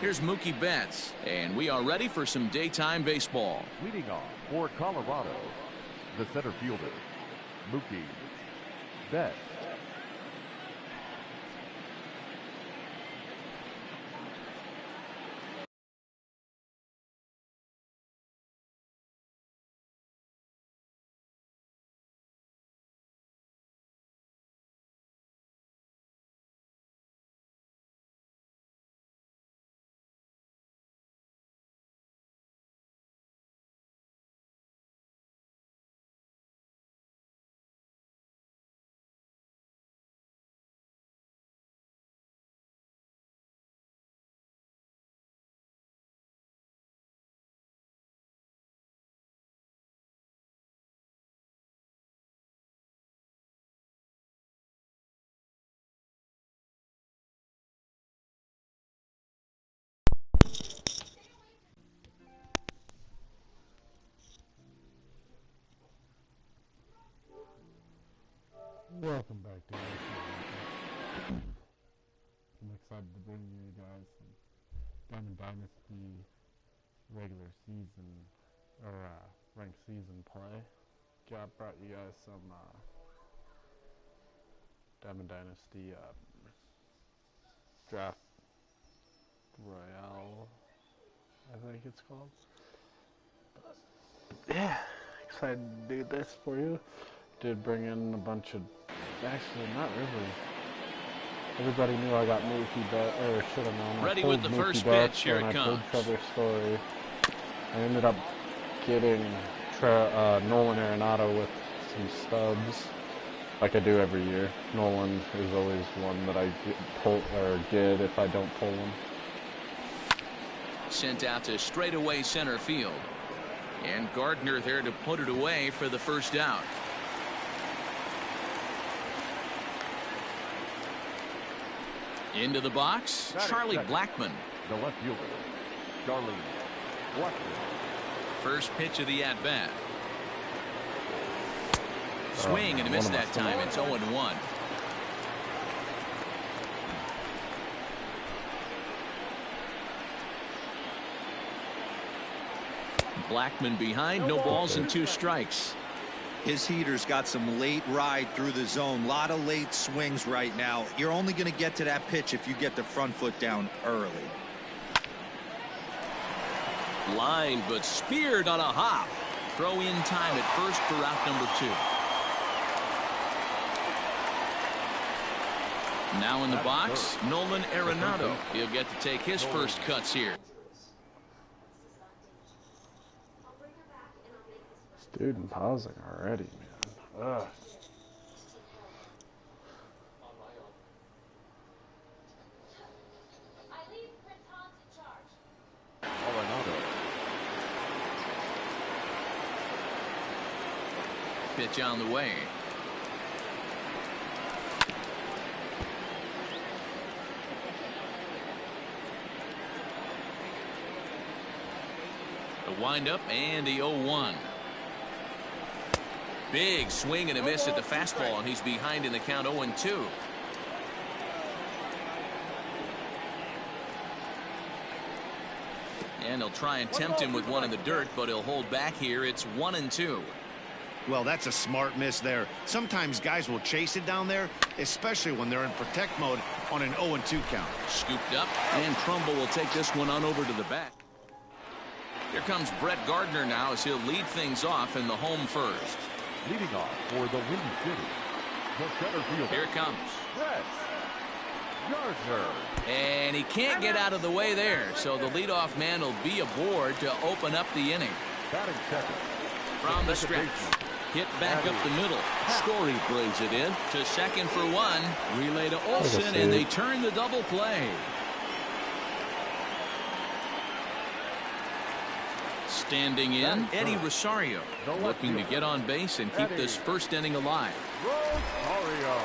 Here's Mookie Betts, and we are ready for some daytime baseball. Leading off for Colorado, the center fielder, Mookie Betts. Welcome back to I'm excited to bring you guys some Diamond Dynasty regular season or ranked season play. Brought you guys some Diamond Dynasty Draft Royale, I think it's called. But yeah, excited to do this for you. Did bring in a bunch of, actually not really. Everybody knew I got Mookie Betts, or should have known. Ready with the first pitch, here it comes. I told Trevor's story. I ended up getting Nolan Arenado with some stubs, like I do every year. Nolan is always one that I get if I don't pull him. Sent out to straightaway center field. And Gardner there to put it away for the first out. Into the box, Charlie Blackmon. The left fielder, Charlie Blackmon. First pitch of the at-bat. Swing and a miss that time. It's 0-1. Blackmon behind, no balls and 2 strikes. His heater's got some late ride through the zone. A lot of late swings right now. You're only going to get to that pitch if you get the front foot down early. Line, but speared on a hop. Throw in time at first for out number 2. Now in the box, Nolan Arenado. He'll get to take his first cuts here. Dude, pausing already, man. Ugh. Pitch on the way. The windup and the 0-1. Big swing and a miss at the fastball, and he's behind in the count 0-2. And he'll try and tempt him with one in the dirt, but he'll hold back here. It's 1-2. Well, that's a smart miss there. Sometimes guys will chase it down there, especially when they're in protect mode on an 0-2 count. Scooped up, and Trumbull will take this one on over to the bat. Here comes Brett Gardner now as he'll lead things off in the home first. Leading off for the Windy City, the center fielder. Here it comes. Brett Gardner. And he can't get out of the way there, so the leadoff man will be aboard to open up the inning. Batting second. From the stretch. Hit back up the middle. Story brings it in to second for 1. Relay to Olsen, and they turn the double play. Standing in, Eddie Rosario, looking to get on base and keep this first inning alive. Rosario.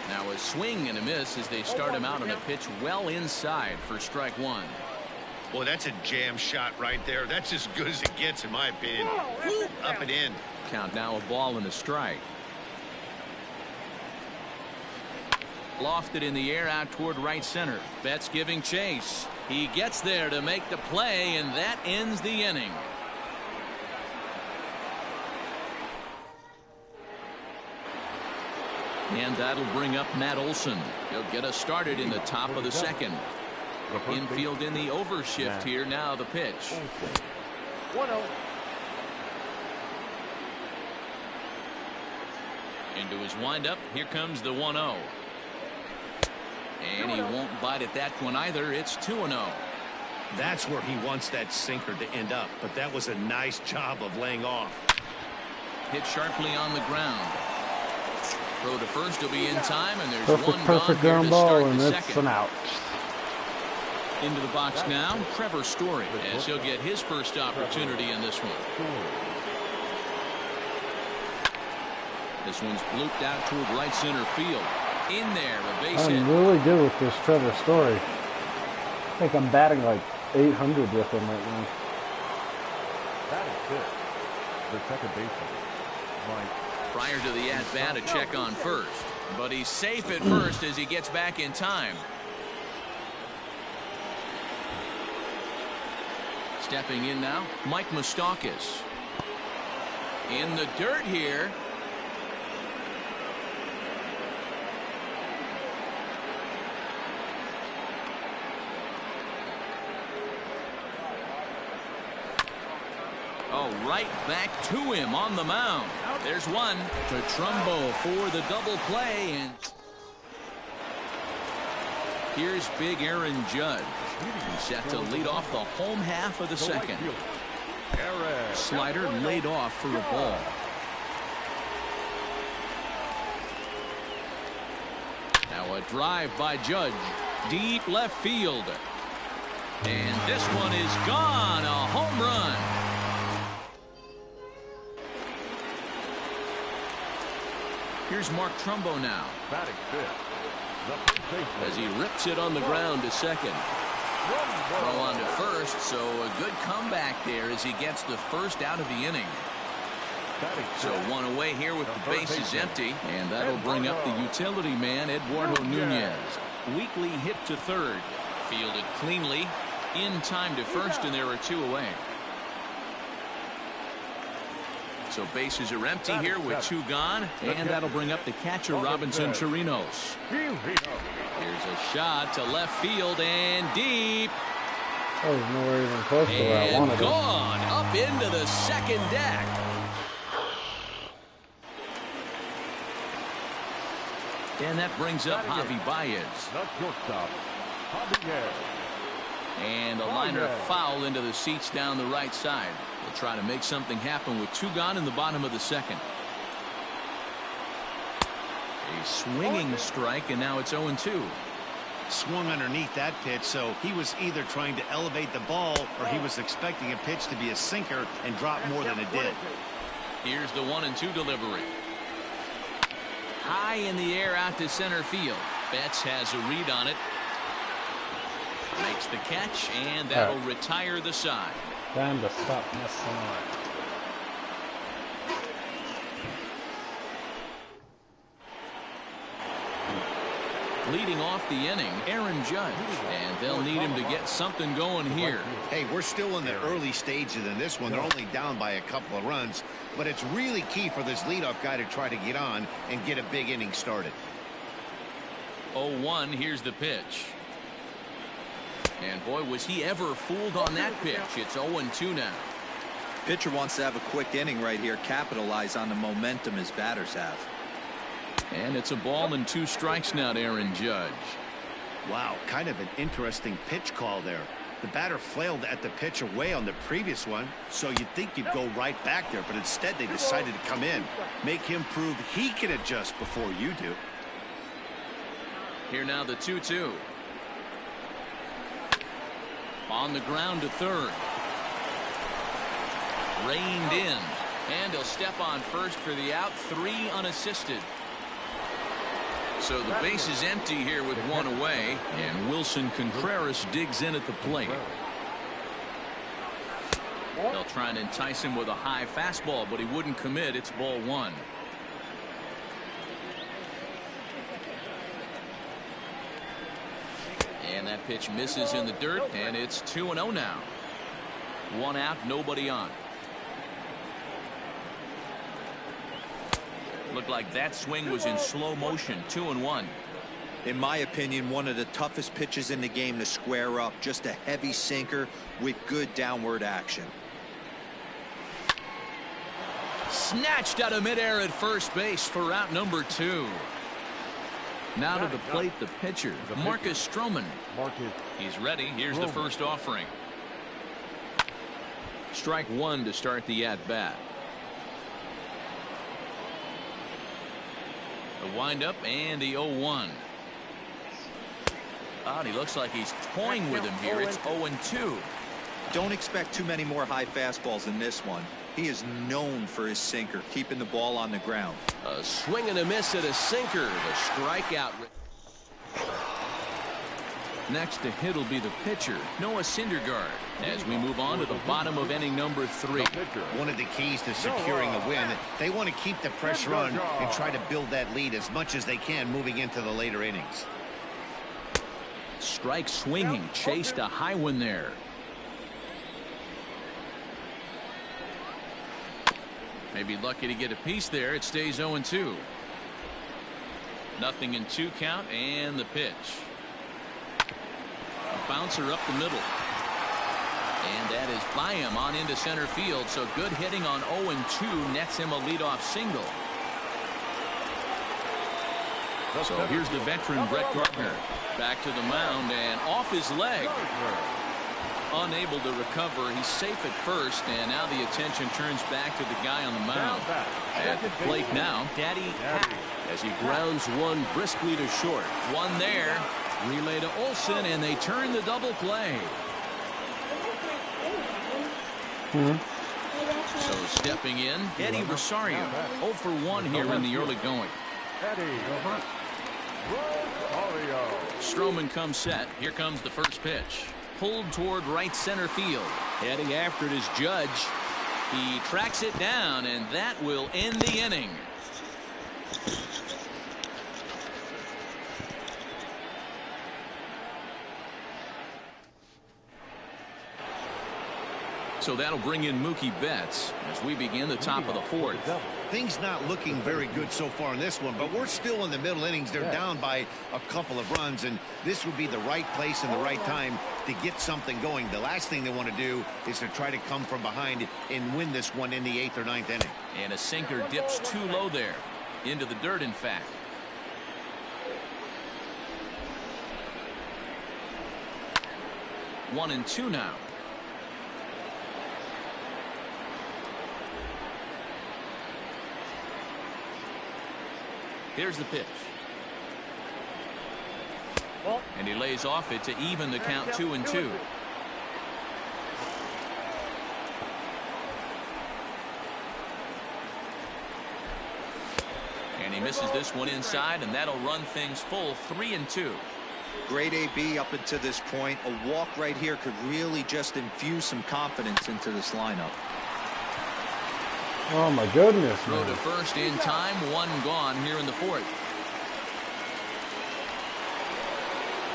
Now a swing and a miss as they start him out on a pitch well inside for strike 1. Boy, that's a jam shot right there. That's as good as it gets, in my opinion. Woo, up and in. Count now a ball and a strike. Lofted in the air out toward right center. Betts giving chase. He gets there to make the play, and that ends the inning. And that'll bring up Matt Olson. He'll get us started in the top of the second. Infield in the overshift here. Now the pitch. 1-0. Into his windup. Here comes the 1-0. And he won't bite at that one either. It's 2-0. That's where he wants that sinker to end up. But that was a nice job of laying off. Hit sharply on the ground. Throw to first will be in time, and there's one perfect gone ground here to ball, start and the it's second. an out. Into the box now, Trevor Story, as he'll get his first opportunity in this one. This one's blooped out toward right center field. In there, a base hit. I'm really good with this Trevor Story. I think I'm batting like 800 with him right now. That is good. The second baseman, Mike. Prior to the at-bat, a check on first. But he's safe at first as he gets back in time. Stepping in now, Mike Moustakas. In the dirt here. Oh, right back to him on the mound. There's one to Trumbo for the double play. And here's big Aaron Judge. He's set to lead off the home half of the second. Slider laid off for a ball. Now a drive by Judge. Deep left field. And this one is gone. A home run. Here's Mark Trumbo now. Batting fifth. As he rips it on the ground to second. Throw on to first, so a good comeback there as he gets the first out of the inning. So one away here with the bases empty, and that'll bring up the utility man, Eduardo Nunez. Weakly hit to third. Fielded cleanly. In time to first, and there are two away. So bases are empty here with two gone, and that'll bring up the catcher, Robinson Chirinos. Here's a shot to left field and deep. That was nowhere even close to where I wanted And gone up into the second deck. And that brings up Javi Baez. And a liner foul into the seats down the right side. They'll try to make something happen with two gone in the bottom of the second. A swinging strike, and now it's 0-2. Swung underneath that pitch, so he was either trying to elevate the ball or he was expecting a pitch to be a sinker and drop more than it did. Here's the 1-2 delivery. High in the air out to center field. Betts has a read on it. Makes the catch, and that'll retire the side. Time to stop messing around. Leading off the inning, Aaron Judge, and they'll need him to get something going here. Hey, we're still in the early stages in this one. They're only down by a couple of runs, but it's really key for this leadoff guy to try to get on and get a big inning started. 0-1, here's the pitch. And boy, was he ever fooled on that pitch. It's 0-2 now. Pitcher wants to have a quick inning right here, capitalize on the momentum his batters have. And it's a ball and 2 strikes now to Aaron Judge. Wow, kind of an interesting pitch call there. The batter flailed at the pitch away on the previous one, so you'd think you'd go right back there, but instead they decided to come in, make him prove he can adjust before you do. Here now the 2-2. On the ground to third. Reined in. And he'll step on first for the out. 3 unassisted. So the base is empty here with 1 away. And Wilson Contreras digs in at the plate. They'll try and entice him with a high fastball, but he wouldn't commit. It's ball 1. And that pitch misses in the dirt, and it's 2-0 now. One out, nobody on. Looked like that swing was in slow motion. 2-1. In my opinion, one of the toughest pitches in the game to square up. Just a heavy sinker with good downward action. Snatched out of midair at first base for out number 2. Now to the plate, the pitcher, Marcus Stroman. He's ready. Here's the first offering. Strike one to start the at-bat. The windup and the 0-1. He looks like he's toying with him here. It's 0-2. Don't expect too many more high fastballs in this one. He is known for his sinker, keeping the ball on the ground. A swing and a miss at a sinker. The strikeout. Next to hit will be the pitcher, Noah Syndergaard, as we move on to the bottom of inning number 3. One of the keys to securing a win, they want to keep the pressure on and try to build that lead as much as they can moving into the later innings. Strike swinging, chased a high one there. Maybe lucky to get a piece there. It stays 0-2. Nothing in 2 count, and the pitch. A bouncer up the middle. And that is by him on into center field. So good hitting on 0-2 nets him a leadoff single. So here's the veteran Brett Gardner back to the mound and off his leg. Unable to recover. He's safe at first, and now the attention turns back to the guy on the mound. At the plate now, Daddy Hack, as he grounds one briskly to short. One there. Relay to Olsen, and they turn the double play. So stepping in, Eddie Rosario. 0 for 1 here in the early going. Stroman comes set. Here comes the first pitch. Pulled toward right center field. Heading after it is Judge. He tracks it down, and that will end the inning. So that'll bring in Mookie Betts as we begin the top of the 4th. Things not looking very good so far in this one, but we're still in the middle innings. They're down by a couple of runs, and this would be the right place and the right time to get something going. The last thing they want to do is to try to come from behind and win this one in the 8th or 9th inning. And a sinker dips too low there. Into the dirt, in fact. One and two now. Here's the pitch. And he lays off it to even the count 2-2. And he misses this one inside, and that'll run things full 3-2. Great AB up until this point. A walk right here could really just infuse some confidence into this lineup. Oh my goodness. Throw to first in time, one gone here in the 4th.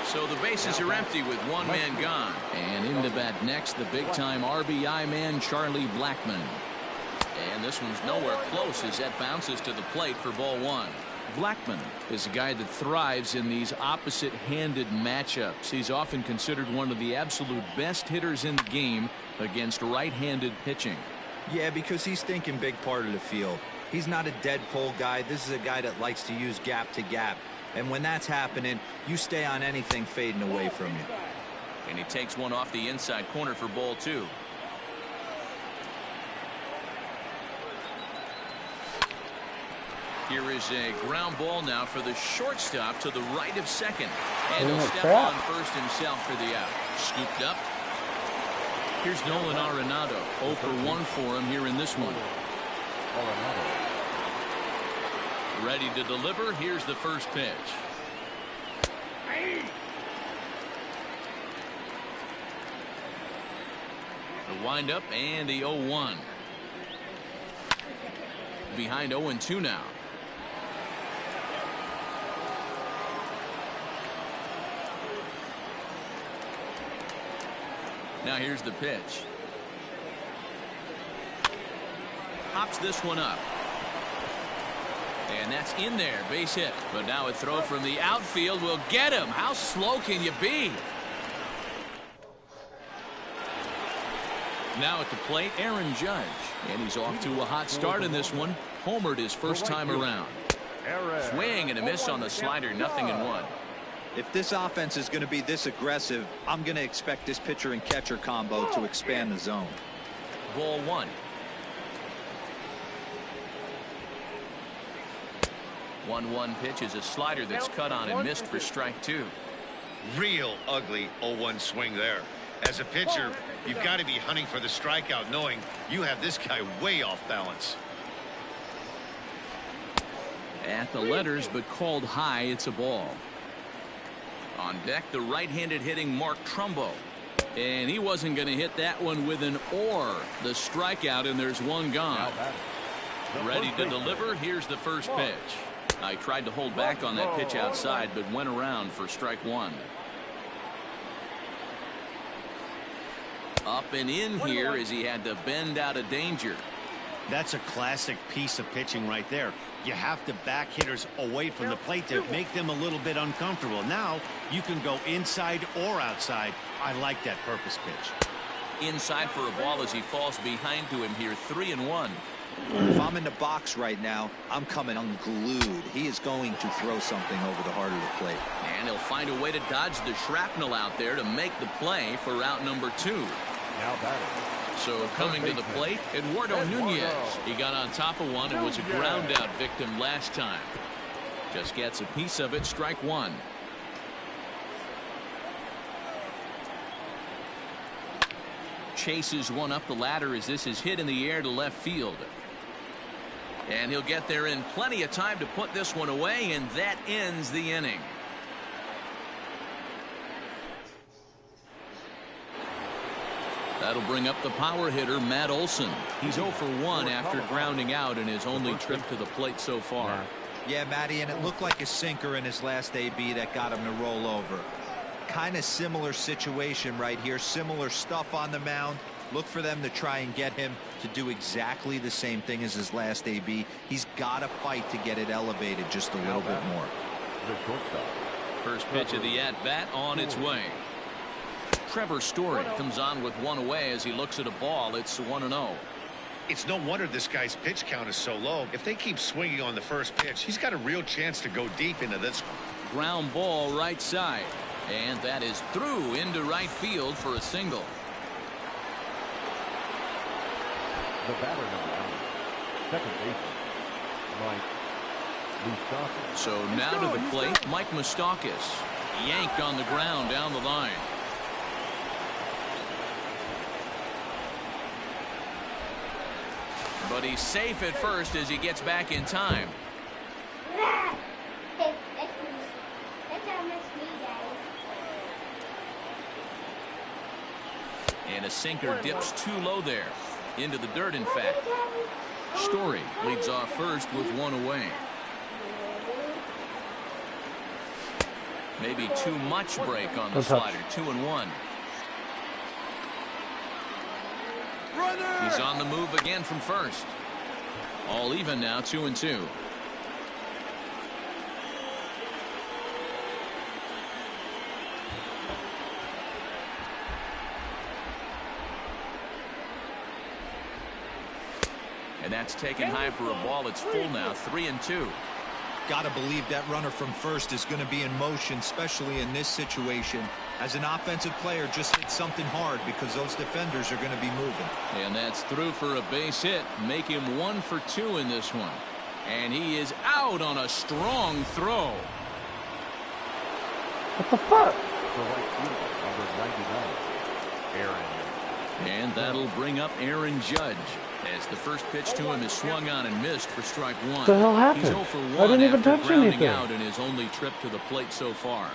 So the bases are empty with one man gone. And into bat next, the big time RBI man Charlie Blackmon. And this one's nowhere close as that bounces to the plate for ball 1. Blackmon is a guy that thrives in these opposite-handed matchups. He's often considered one of the absolute best hitters in the game against right-handed pitching. Yeah, because he's thinking big part of the field. He's not a dead pull guy. This is a guy that likes to use gap to gap. And when that's happening, you stay on anything fading away from you. And he takes one off the inside corner for ball 2. Here is a ground ball now for the shortstop to the right of second. And he'll step on first himself for the out. Scooped up. Here's Nolan Arenado. 0 for 1 for him here in this one. Ready to deliver. Here's the first pitch. The windup and the 0-1. Behind 0-2 now. Now here's the pitch. Pops this one up. And that's in there, base hit. But now a throw from the outfield will get him. How slow can you be? Now at the plate, Aaron Judge. And he's off to a hot start in this one. Homered his first time around. Swing and a miss on the slider, 0-1. If this offense is going to be this aggressive, I'm going to expect this pitcher and catcher combo to expand the zone. Ball 1. 1-1 pitch is a slider that's cut on and missed for strike 2. Real ugly 0-1 swing there. As a pitcher, you've got to be hunting for the strikeout, knowing you have this guy way off balance. At the letters, but called high. It's a ball. On deck, the right-handed hitting Mark Trumbo. And he wasn't going to hit that one with an or. The strikeout, and there's one gone. Ready to deliver. Here's the first pitch. I tried to hold back on that pitch outside, but went around for strike 1. Up and in here as he had to bend out of danger. That's a classic piece of pitching right there. You have to back hitters away from the plate to make them a little bit uncomfortable. Now you can go inside or outside. I like that purpose pitch. Inside for a ball as he falls behind to him here. 3-1. If I'm in the box right now, I'm coming unglued. He is going to throw something over the heart of the plate. And he'll find a way to dodge the shrapnel out there to make the play for out number 2. Now batting. So coming to the plate, Eduardo Nunez. He got on top of one and was a ground out victim last time. Just gets a piece of it. Strike 1. Chases one up the ladder as this is hit in the air to left field. And he'll get there in plenty of time to put this one away, and that ends the inning. That'll bring up the power hitter, Matt Olson. He's 0 for 1 after grounding out in his only trip to the plate so far. Yeah, Matty, and it looked like a sinker in his last AB that got him to roll over. Kind of similar situation right here. Similar stuff on the mound. Look for them to try and get him to do exactly the same thing as his last AB. He's got to fight to get it elevated just a little bit more. First pitch of the at-bat on its way. Trevor Story comes on with one away as he looks at a ball. It's 1-0. It's no wonder this guy's pitch count is so low. If they keep swinging on the first pitch, he's got a real chance to go deep into this one. Ground ball right side. And that is through into right field for a single. The batter number 1, second baseman, Mike Moustakas. So now to the plate, Mike Moustakas. Yanked on the ground down the line. But he's safe at first as he gets back in time. And a sinker dips too low there. Into the dirt, in fact. Story leads off first with one away. Maybe too much break on the slider. 2-1. He's on the move again from first. All even now, 2-2. And that's taken high for a ball. It's full now. 3-2. Got to believe that runner from first is going to be in motion, especially in this situation. As an offensive player, just hit something hard because those defenders are going to be moving. And that's through for a base hit. Make him 1 for 2 in this one. And he is out on a strong throw. What the fuck? The right fielder, number 99, Aaron. And that'll bring up Aaron Judge. As the first pitch to him is swung on and missed for strike 1. What the hell happened? He's 0 for 1 I didn't even after touch grounding anything. out in his only trip to the plate so far.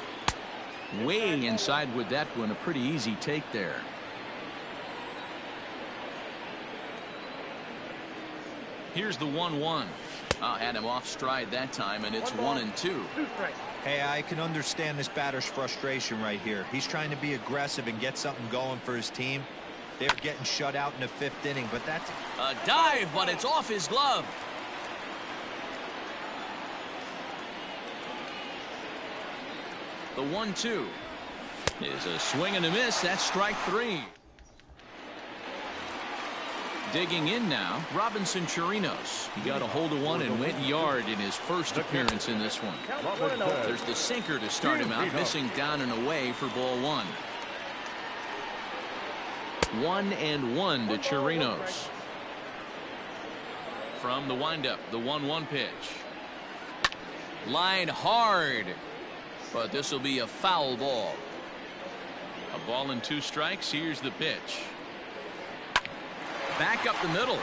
Way inside with that one. A pretty easy take there. Here's the 1-1. Had him off stride that time, and it's 1-2. Hey, I can understand this batter's frustration right here. He's trying to be aggressive and get something going for his team. They're getting shut out in the 5th inning, but that's a dive, but it's off his glove. The 1-2 is a swing and a miss. That's strike 3. Digging in now, Robinson Chirinos. He got a hold of one and went yard in his first appearance in this one. There's the sinker to start him out, missing down and away for ball 1. 1-1 to Chirinos. From the windup, the 1-1 pitch. Line hard, but this will be a foul ball. A ball and 2 strikes. Here's the pitch. Back up the middle.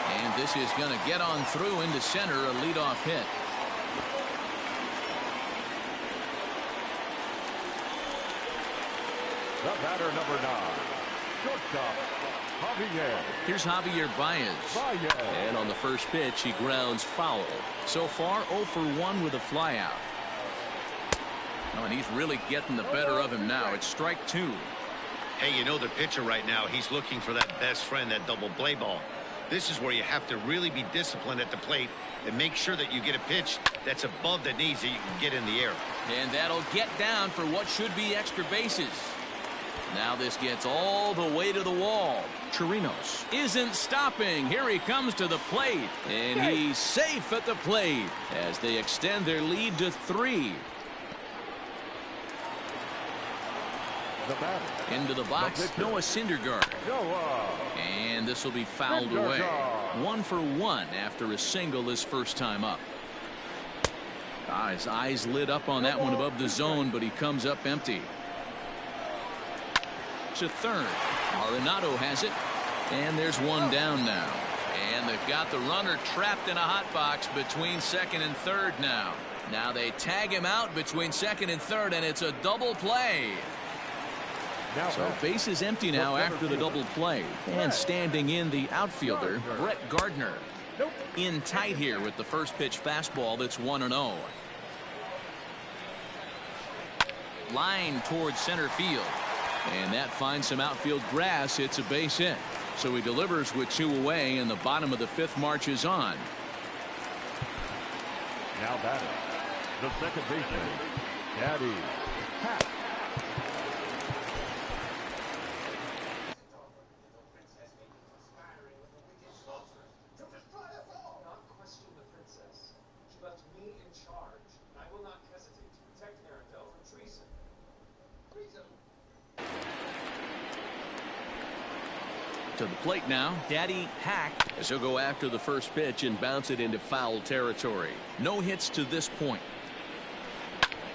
And this is going to get on through into center, a leadoff hit. The batter, number 9, shortstop, Javier. Here's Javier Baez. And on the first pitch, he grounds foul. So far, 0 for 1 with a flyout. Oh, and he's really getting the better of him now. It's strike 2. Hey, you know the pitcher right now, he's looking for that best friend, that double play ball. This is where you have to really be disciplined at the plate and make sure that you get a pitch that's above the knees that you can get in the air. And that'll get down for what should be extra bases. Now this gets all the way to the wall. Chirinos isn't stopping. Here he comes to the plate. And he's safe at the plate as they extend their lead to 3. Into the box, Noah Syndergaard. And this will be fouled away. 1 for 1 after a single his first time up. His eyes lit up on that one above the zone, but he comes up empty. To third. Arenado has it. And there's one down now. And they've got the runner trapped in a hot box between second and third now. Now they tag him out between second and third, and it's a double play. So base is empty now after the double play. And standing in the outfielder, Brett Gardner. In tight here with the first pitch fastball that's 1-0. Line towards center field. And that finds some outfield grass. It's a base hit. So he delivers with 2 away, and the bottom of the 5th marches on. Now batting, the second baseman, Daddy Pat. To the plate now, Daddy Hack, as he'll go after the first pitch and bounce it into foul territory. No hits to this point.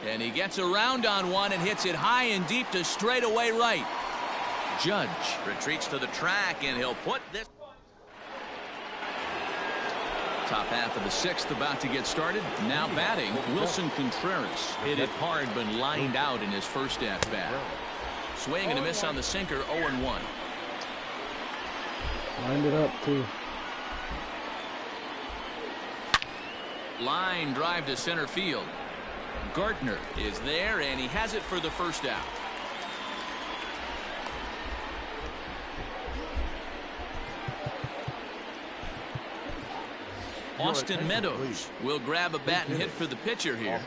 And he gets around on one and hits it high and deep to straightaway right. Judge retreats to the track, and he'll put this. Top half of the 6th about to get started. Now batting, Wilson Contreras. Hit it hard but lined out in his first at bat. Swing and a miss on the sinker, 0-1. Lined it up, too. Line drive to center field. Gardner is there, and he has it for the first out. Austin Meadows will grab a bat and hit for the pitcher here.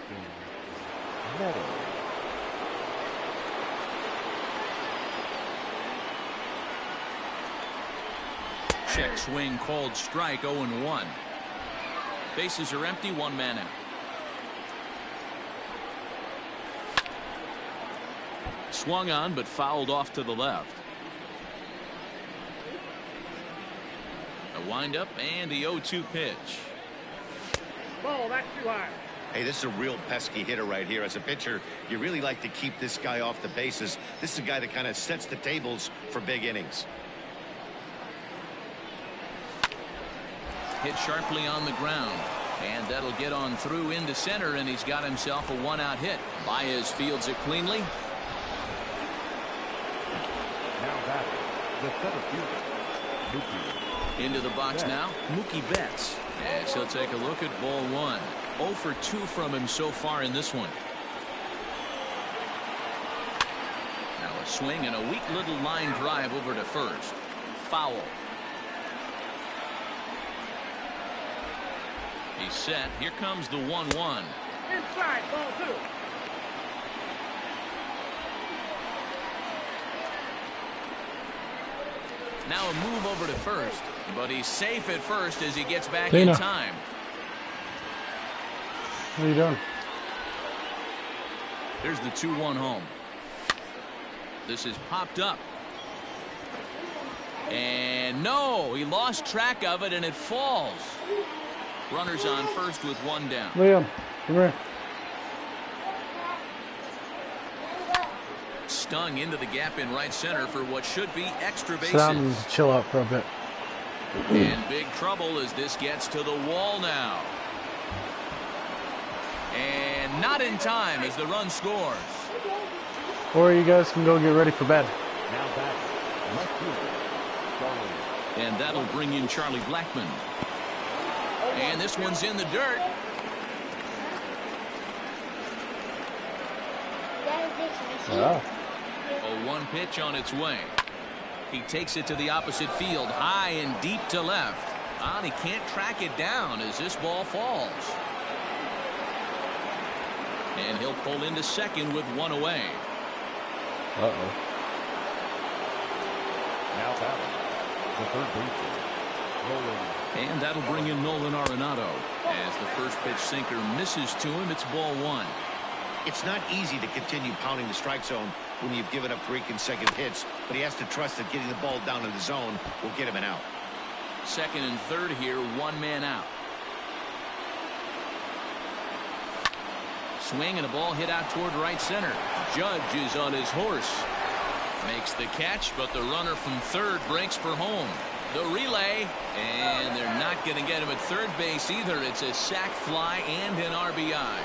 Check swing called strike, 0-1. Bases are empty, 1 man out. Swung on but fouled off to the left. A windup and the 0-2 pitch. Ball, that's too high. Hey, this is a real pesky hitter right here. As a pitcher, you really like to keep this guy off the bases. This is a guy that kind of sets the tables for big innings. Hit sharply on the ground, and that'll get on through into center, and he's got himself a 1-out hit. Baez fields it cleanly. Now back, the center fielder, Mookie. Into the box now, Mookie Betts, as he'll take a look at ball 1. 0 for 2 from him so far in this one. Now a swing and a weak little line drive over to first. Foul. He's set. Here comes the 1-1. Inside, ball 2. Now a move over to first, but he's safe at first as he gets back Dana. in time. What are you doing? Here's the 2-1 home. This is popped up. And no, he lost track of it and it falls. Runners on first with 1 down. Liam, come here. Stung into the gap in right center for what should be extra Sit down and bases. chill out for a bit. In big trouble as this gets to the wall now. And not in time as the run scores. Or you guys can go get ready for bed. Now back. Left fielder. Charlie. And that'll bring in Charlie Blackmon. And this one's in the dirt. Wow. A 1 pitch on its way. He takes it to the opposite field, high and deep to left. And he can't track it down as this ball falls. And he'll pull into second with 1 away. Uh-oh. Now batting. The third baseman. Nolan. And that'll bring in Nolan Arenado. As the first pitch sinker misses to him, it's ball 1. It's not easy to continue pounding the strike zone when you've given up 3 consecutive hits, but he has to trust that getting the ball down to the zone will get him an out. Second and third here, 1 man out. Swing and a ball hit out toward right center. Judge is on his horse. Makes the catch, but the runner from third breaks for home. The relay, and they're not going to get him at third base either. It's a sac fly and an RBI.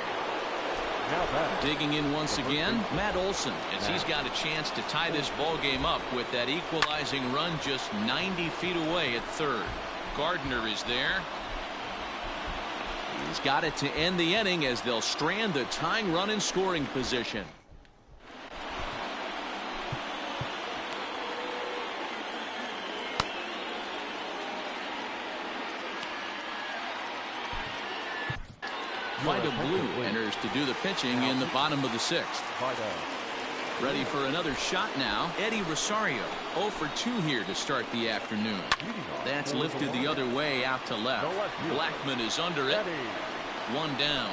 Now batting. Digging in once again, Matt Olson, as he's got a chance to tie this ball game up with that equalizing run just 90 feet away at third. Gardner is there. He's got it to end the inning as they'll strand the tying run in scoring position. Vida Blue enters to do the pitching in the bottom of the 6th. Ready for another shot now. Eddie Rosario 0 for 2 here to start the afternoon. That's lifted the other way out to left. Blackmon is under it. 1 down.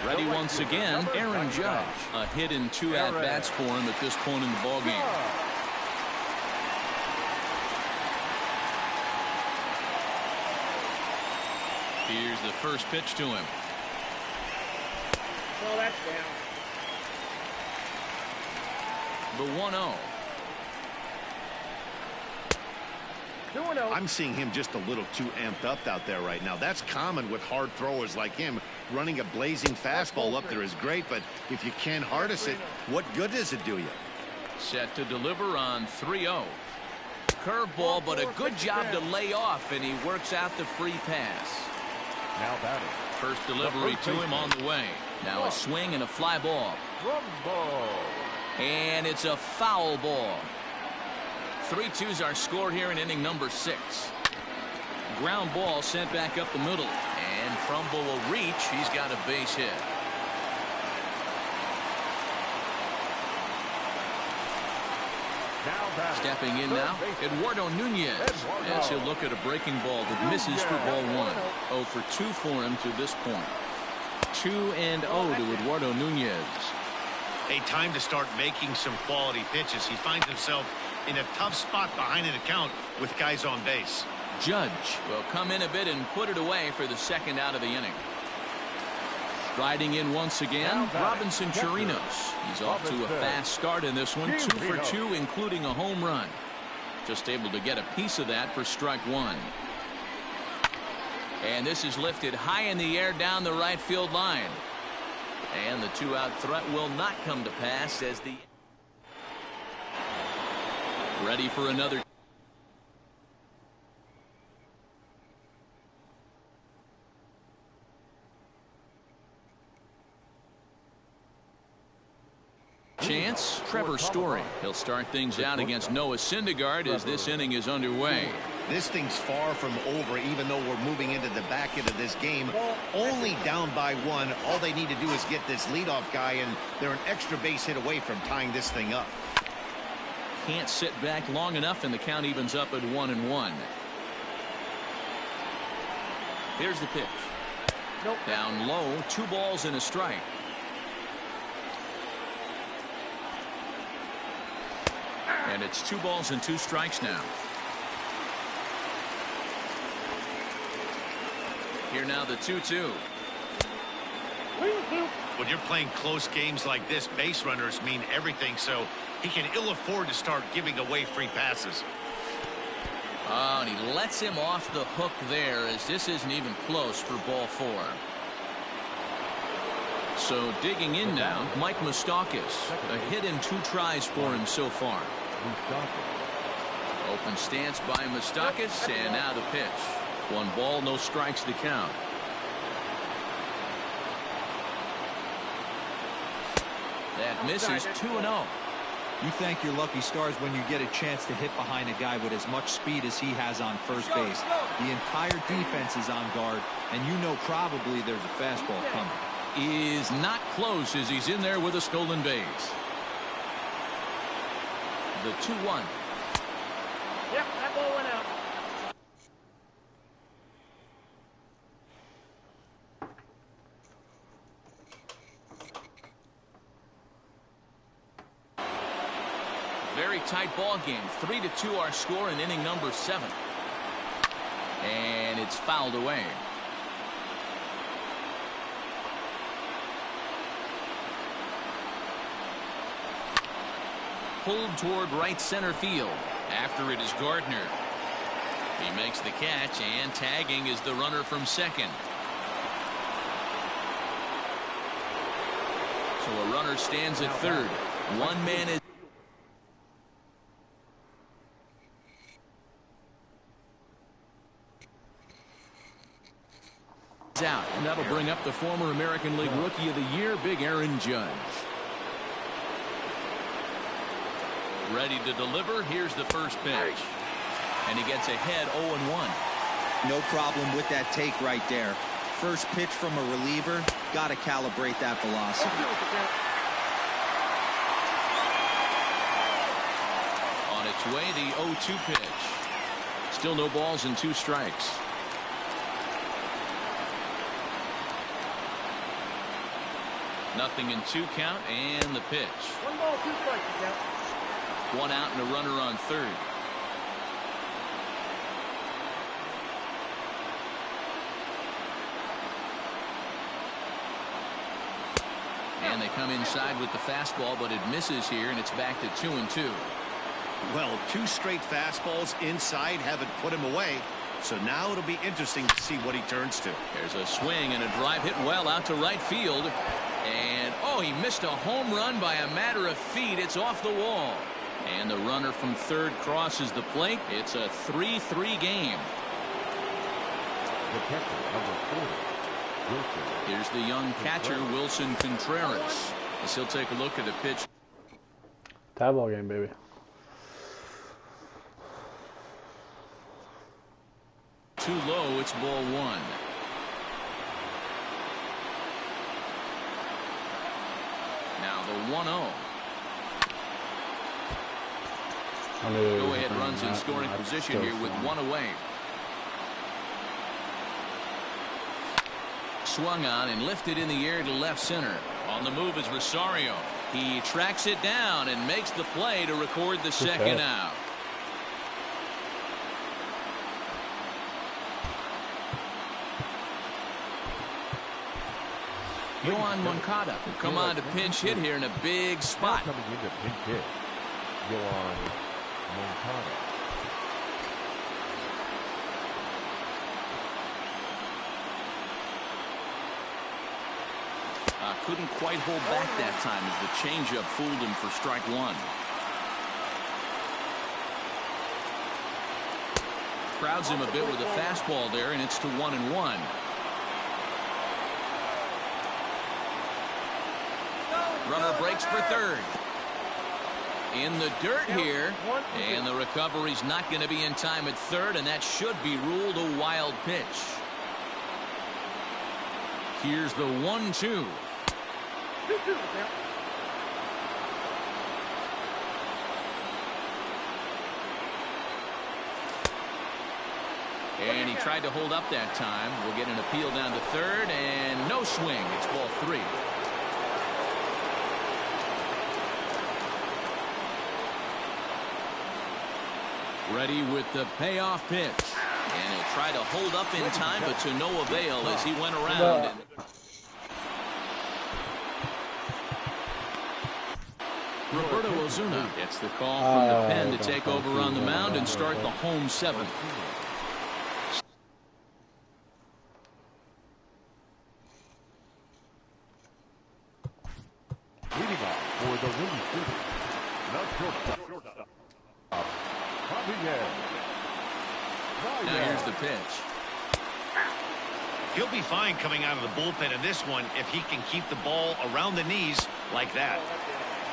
Ready once again, Aaron Judge. A hit in 2 at-bats for him at this point in the ballgame. Here's the first pitch to him. So that's down. The 1-0. 2-0. I'm seeing him just a little too amped up out there right now. That's common with hard throwers like him. Running a blazing fastball up there is great, but if you can't harness it, what good does it do you? Set to deliver on 3-0. Curveball, but a good job to lay off, and he works out the free pass. Now batting. First delivery to him on the way. Now a swing and a fly ball. And it's a foul ball. 3-2's our score here in inning number 6. Ground ball sent back up the middle. And Frumble will reach. He's got a base hit. Stepping in now, Eduardo Nunez, as he'll look at a breaking ball that misses for ball 1. 0 for 2 for him to this point. 2-0 to Eduardo Nunez. A time to start making some quality pitches. He finds himself in a tough spot behind an account with guys on base. Judge will come in a bit and put it away for the second out of the inning. Striding in once again, Robinson Chirinos. He's off to a fast start in this one. 2 for 2, including a home run. Just able to get a piece of that for strike 1. And this is lifted high in the air down the right field line. And the 2-out threat will not come to pass as the... Ready for another... chance. Trevor Story. He'll start things out against Noah Syndergaard as this inning is underway. This thing's far from over, even though we're moving into the back end of this game. Only down by 1. All they need to do is get this leadoff guy, and they're an extra base hit away from tying this thing up. Can't sit back long enough, and the count evens up at 1-1. Here's the pitch. Nope. Down low, 2 balls and a strike. And it's 2 balls and 2 strikes now. Here now the 2-2. When you're playing close games like this, base runners mean everything, so he can ill afford to start giving away free passes. Oh, and he lets him off the hook there as this isn't even close for ball 4. So digging in now, Mike Moustakas. A hit and 2 tries for him so far. Open stance by Moustakas, and now the pitch. 1 ball, no strikes to count. That misses. 2-0. You thank your lucky stars when you get a chance to hit behind a guy with as much speed as he has on first base. The entire defense is on guard, and you know probably there's a fastball coming. Is not close as he's in there with a stolen base. The 2-1. Yep, that ball went out. Very tight ball game. 3-2 our score in inning number 7. And it's fouled away. Pulled toward right center field. After it is Gardner. He makes the catch, and tagging is the runner from second. So a runner stands at third. 1 man is out, and that'll bring up the former American League Rookie of the Year, Big Aaron Judge. Ready to deliver. Here's the first pitch. And he gets ahead 0-1. No problem with that take right there. First pitch from a reliever. Got to calibrate that velocity. On its way, the 0-2 pitch. Still no balls and 2 strikes. Nothing in 2 count, and the pitch. 1 ball, 2 strikes again. 1 out and a runner on third. And they come inside with the fastball, but it misses here, and it's back to 2-2. Well, 2 straight fastballs inside haven't put him away. So now it'll be interesting to see what he turns to. There's a swing and a drive hit well out to right field. And, oh, he missed a home run by a matter of feet. It's off the wall. And the runner from third crosses the plate. It's a 3-3 game. The catcher, number 40, Wilson. Here's the young catcher, Wilson Contreras. As he'll take a look at a pitch. Tie ball game, baby. Too low, it's ball 1. Now the 1-0. Go ahead runs in scoring position here with 1 away. Swung on and lifted in the air to left center. On the move is Rosario. He tracks it down and makes the play to record the second out. Yohan Moncada will come on to pinch hit here in a big spot. Coming into pinch hit, Yohan Moncada. Couldn't quite hold back that time as the changeup fooled him for strike 1. Crowds him a bit with a fastball there, and it's to 1-1. Runner breaks for third. in the dirt here, and the recovery's not going to be in time at third, and that should be ruled a wild pitch. Here's the 1-2. And he tried to hold up that time. We'll get an appeal down to third, and no swing. It's ball 3. Ready with the payoff pitch. And he'll try to hold up in time, but to no avail as he went around. Roberto Ozuna gets the call from the pen to take over on the mound and start the home 7th. Leading off for the Windy City, the shortstop. Now here's the pitch. He'll be fine coming out of the bullpen in this one if he can keep the ball around the knees like that.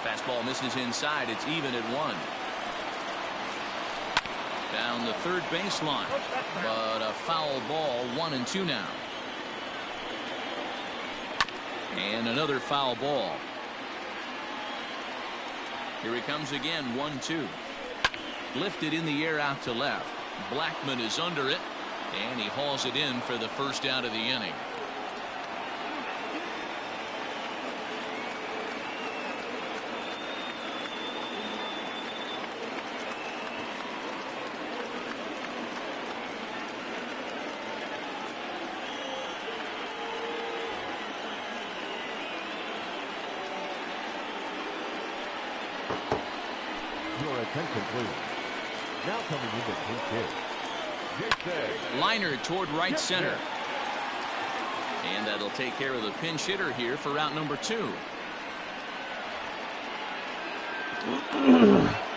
Fastball misses inside. It's even at 1. Down the third baseline, but a foul ball. 1-2 now. And another foul ball. Here he comes again. 1-2. Lifted in the air out to left. Blackman is under it, and he hauls it in for the first out of the inning. Your attention, please. Now coming into pinch hit. Liner toward right center. And that'll take care of the pinch hitter here for route number 2.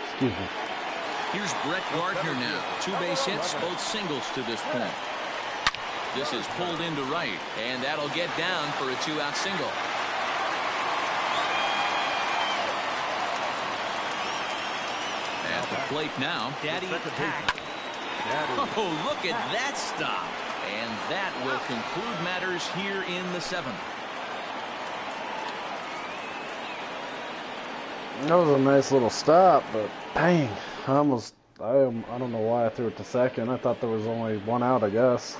Excuse me. Here's Brett Gardner now. 2 base hits, both singles to this point. This is pulled into right, and that'll get down for a 2-out single. At the plate now, Daddy Pack. Oh, look at that stop. And that will conclude matters here in the 7th. That was a nice little stop, but dang, I don't know why I threw it to second. I thought there was only 1 out, I guess.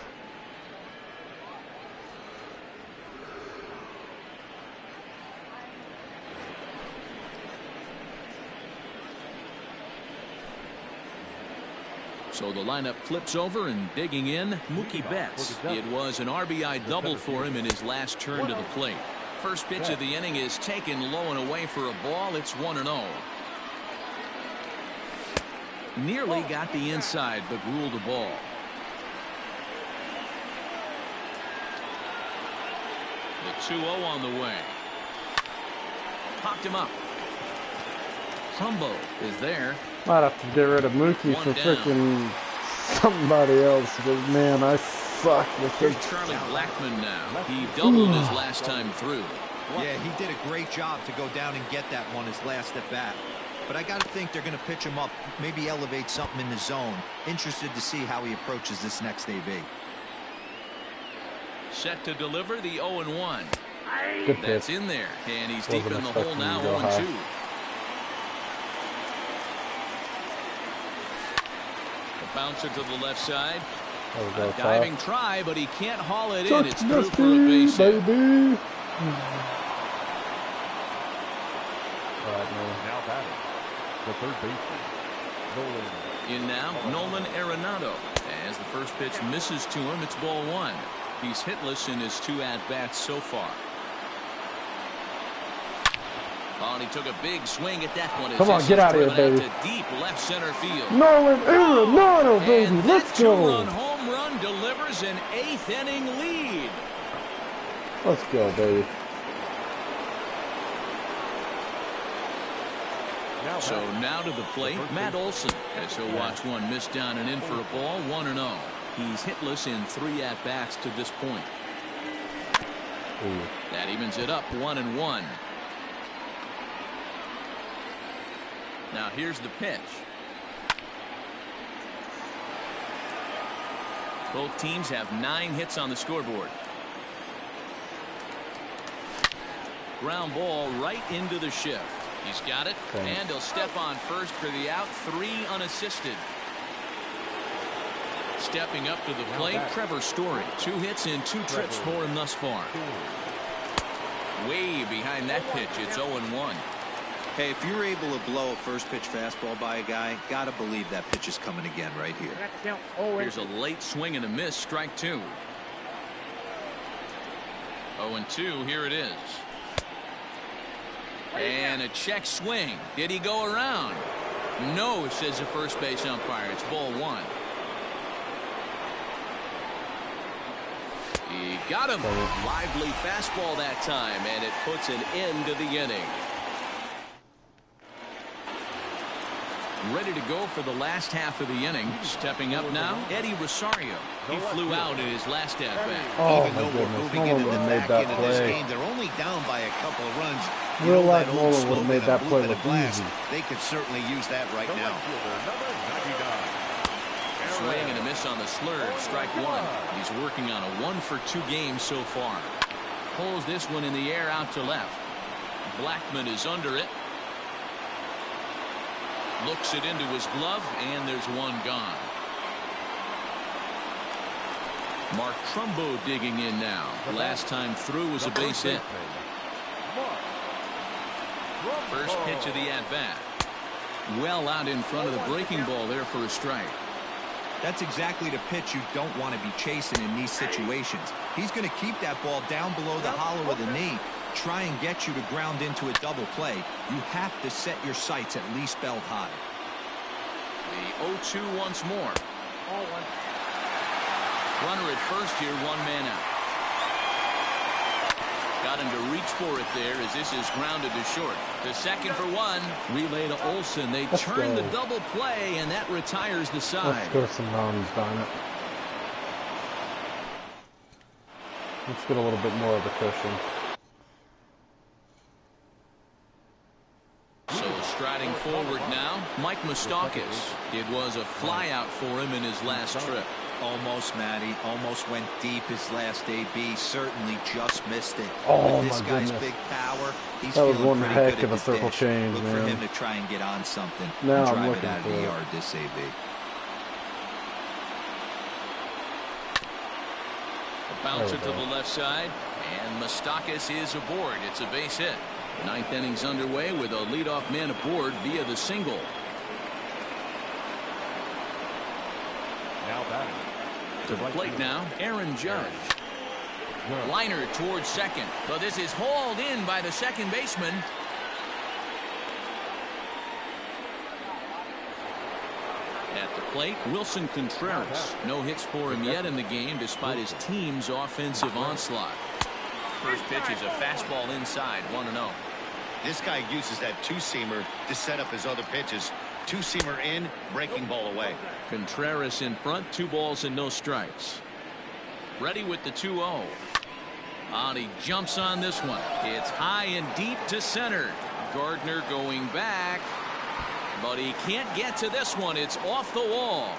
So the lineup flips over, and digging in, Mookie Betts. It was an RBI double for him in his last turn to the plate. First pitch of the inning is taken low and away for a ball. It's 1-0. Nearly got the inside, but ruled a ball. The 2-0 on the way. Popped him up. Humbo is there. Might have to get rid of Mookie for freaking somebody else, because man, I suck with Here's it. Charlie Blackman now. He doubled his last time through. Yeah, he did a great job to go down and get that one his last at bat. But I got to think they're going to pitch him up, maybe elevate something in the zone. Interested to see how he approaches this next AB. Set to deliver the 0-1. Good That's pitch. in there, and he's deep Wasn't in the hole expecting now. him to go high. 0-2. A bouncer to the left side. A diving try, but he can't haul it in. It's through for a base hit. Baby. Now batting, the third baseman, Nolan. In now, Nolan Arenado. As the first pitch misses to him, it's ball 1. He's hitless in his 2 at-bats so far. Oh, and he took a big swing at that one. Come on, get out of here, baby. To deep left center field. Nolan Arenado, baby. And Let's that go. 2-run home run delivers an 8th inning lead. Let's go, baby. So now to the plate, Matt Olson, as he'll watch one miss down and in for a ball. 1-0. He's hitless in 3 at-bats to this point. Ooh. That evens it up 1-1. Now here's the pitch. Both teams have 9 hits on the scoreboard. Ground ball right into the shift. He's got it, and he'll step on first for the out. 3 unassisted. Stepping up to the plate, Trevor Story. 2 hits in 2 trips for him thus far. Way behind that pitch. It's 0-1. Hey, if you're able to blow a first pitch fastball by a guy, gotta believe that pitch is coming again right here. Here's a late swing and a miss. Strike 2. 0-2. Here it is. And a check swing. Did he go around? No, says the first base umpire. It's ball 1. He got him. Lively fastball that time, and it puts an end to the inning. Ready to go for the last half of the inning. Stepping up now, Eddie Rosario. He flew out in his last at-bat. Oh, Even though we're moving into the back end of this game, they're only down by a couple of runs. Real life Nolan would have made that play look easy. They could certainly use that right now. Swing and a miss on the slurve. Strike 1. He's working on a 1-for-2 game so far. Pulls this one in the air out to left. Blackman is under it. Looks it into his glove, and there's one gone. Mark Trumbo digging in now. Last time through was a base hit. First pitch of the at-bat. Well out in front of the breaking ball there for a strike. That's exactly the pitch you don't want to be chasing in these situations. He's going to keep that ball down below the hollow of the knee, try and get you to ground into a double play. You have to set your sights at least belt high. The 0-2 once more. Runner at first here, 1 man out. Got him to reach for it there as this is grounded to short. The second for 1. Relay to Olsen. They turn the double play, and that retires the side. Let's go some runs, darn it. Let's get a little bit more of a cushion. So striding forward now, Mike Moustakas. It was a flyout for him in his last trip. Almost, Matty. Almost went deep his last AB. Certainly just missed it. Oh, With this my guy's goodness. big power, he's That was feeling one pretty heck good of at a the circle dish. change, Look man. for him to try and get on something. Now and I'm drive it looking out of for the it. yard this AB. A bouncer to the left side, and Moustakas is aboard. It's a base hit. 9th inning's underway with a leadoff man aboard via the single. Now batting. To the plate now, Aaron Judge. Liner towards second, but this is hauled in by the second baseman. At the plate, Wilson Contreras. No hits for him yet in the game despite his team's offensive onslaught. First pitch is a fastball inside, 1-0. This guy uses that 2-seamer to set up his other pitches. 2-seamer in, breaking ball away. Contreras in front, 2 balls and no strikes. Ready with the 2-0. And he jumps on this one. It's high and deep to center. Gardner going back, but he can't get to this one. It's off the wall.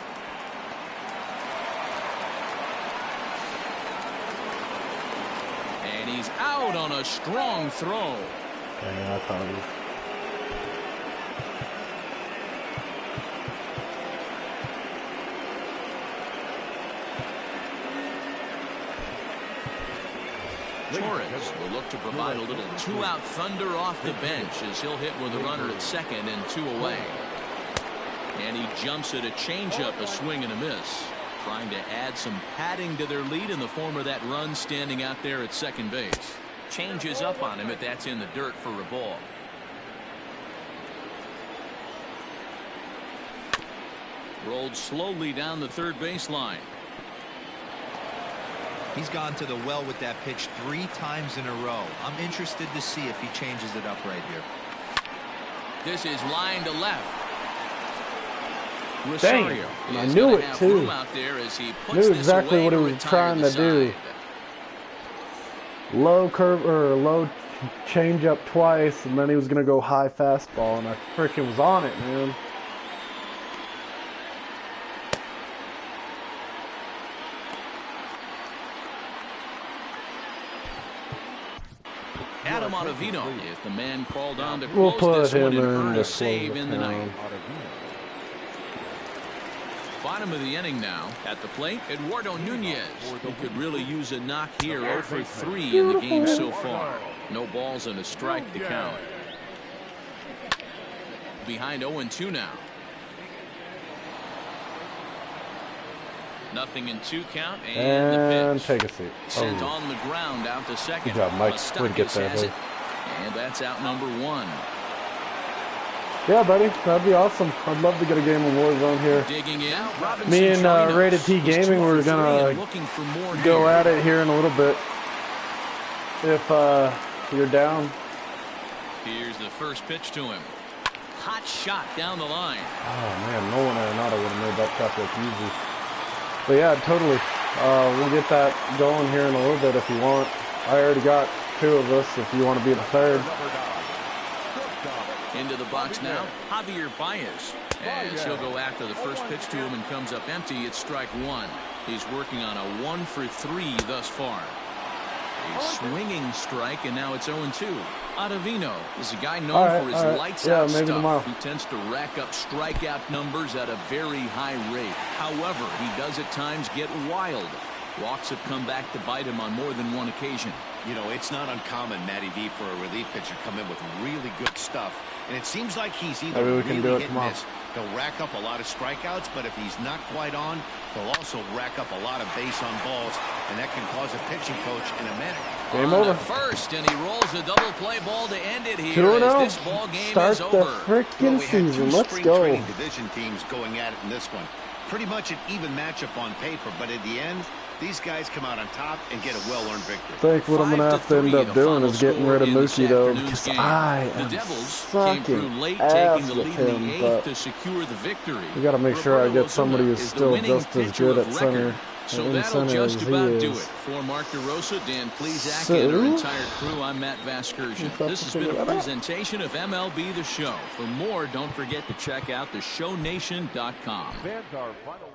And he's out on a strong throw. Yeah, I caught it. Torres will look to provide a little 2-out thunder off the bench as he'll hit with a runner at second and 2 away. And he jumps at a changeup, a swing and a miss. Trying to add some padding to their lead in the form of that run standing out there at second base. Changes up on him if that's in the dirt for a ball. Rolled slowly down the third baseline. He's gone to the well with that pitch 3 times in a row. I'm interested to see if he changes it up right here. This is line to left. Dang, I knew it too. Out there as he puts Knew this exactly away what he to was retire trying the to do. side. Low curve or low change up twice, and then he was gonna go high fastball, and I freaking was on it, man. Adam Ottavino is the man called on to We'll close put this one him and in earn to a close save it in the down. ninth. Bottom of the inning now. At the plate, Eduardo Nunez, who could really use a knock here. 0 for 3 in the game so far. No balls and a strike to count. Behind 0-2 now. 0-2 count, and the pitch. take a seat. Sent on the ground out to second. Good job, Mike. Mustakas Way to get there, has buddy. it. And that's out number 1. Yeah, buddy, that'd be awesome. I'd love to get a game of Warzone here. Digging in. Robinson Me and joining us. Rated T He's Gaming, 2 we're for 3 gonna and looking for more go here. at it here in a little bit. If you're down. Here's the first pitch to him. Hot shot down the line. Oh man, Nolan Arenado would have made that cut look easy. But yeah, totally. We'll get that going here in a little bit if you want. I already got 2 of us if you want to be the third. Into the box now, Javier Baez. As he'll go after the first pitch to him and comes up empty, it's strike 1. He's working on a 1 for 3 thus far. A swinging strike, and now it's 0-2. Ottavino is a guy known for his lights-out stuff. Tomorrow. He tends to rack up strikeout numbers at a very high rate. However, he does at times get wild. Walks have come back to bite him on more than one occasion. You know, it's not uncommon, Matty V, for a relief pitcher to come in with really good stuff. And it seems like he's either Maybe we really can do it hit and tomorrow. miss. He'll rack up a lot of strikeouts, but if he's not quite on, he'll also rack up a lot of base on balls, and that can cause a pitching coach in a minute. Game On over. to first, and he rolls a double play ball to end it here 2-0. as this ball game Start is the over. freaking We had 2 season. Let's spring go. training division teams going at it in this one. Pretty much an even matchup on paper, but in the end, these guys come out on top and get a well-earned victory. I think what I'm going to have to end 5-3, up doing is getting rid of Mookie, though, because I The am Devils came through fucking late, ass taking the with lead in the him, 8th but to secure the victory. we got to make sure I Roberto get somebody Osuna who's is the still winning just as pitcher good of at center. record. So in that'll center just as he about do it. is. For Mark DeRosa, Dan Plezak, So- and our entire crew, I'm Matt Vasgersian. We'll This has have to been a figure that out. presentation of MLB The Show. For more, don't forget to check out theshownation.com. Fans are final.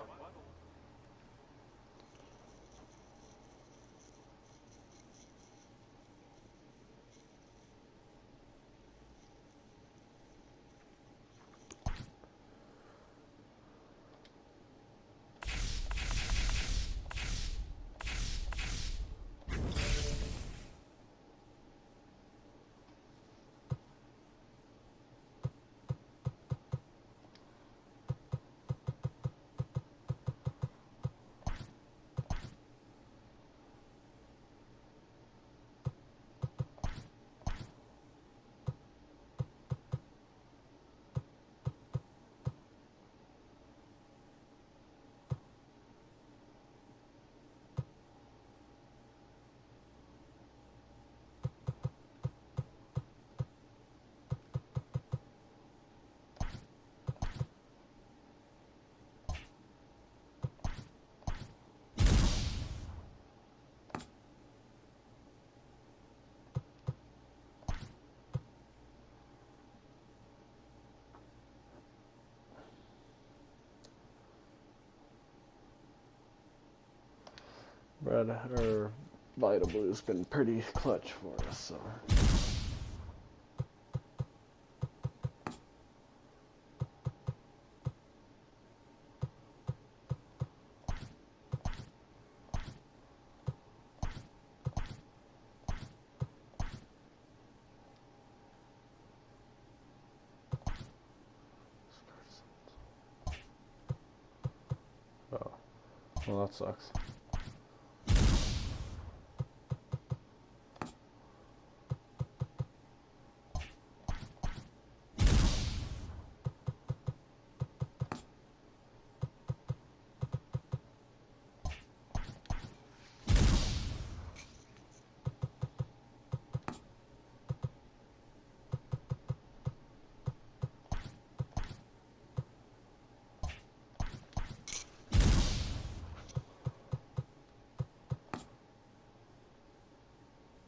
Red or Vita Blue's been pretty clutch for us, so. Oh, well, that sucks.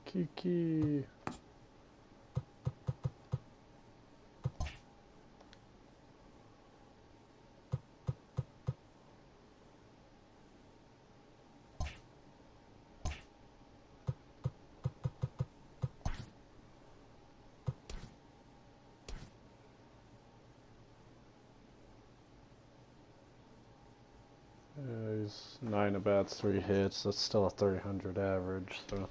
Kiki. He's 9 at-bats, 3 hits. That's still a 300 average, so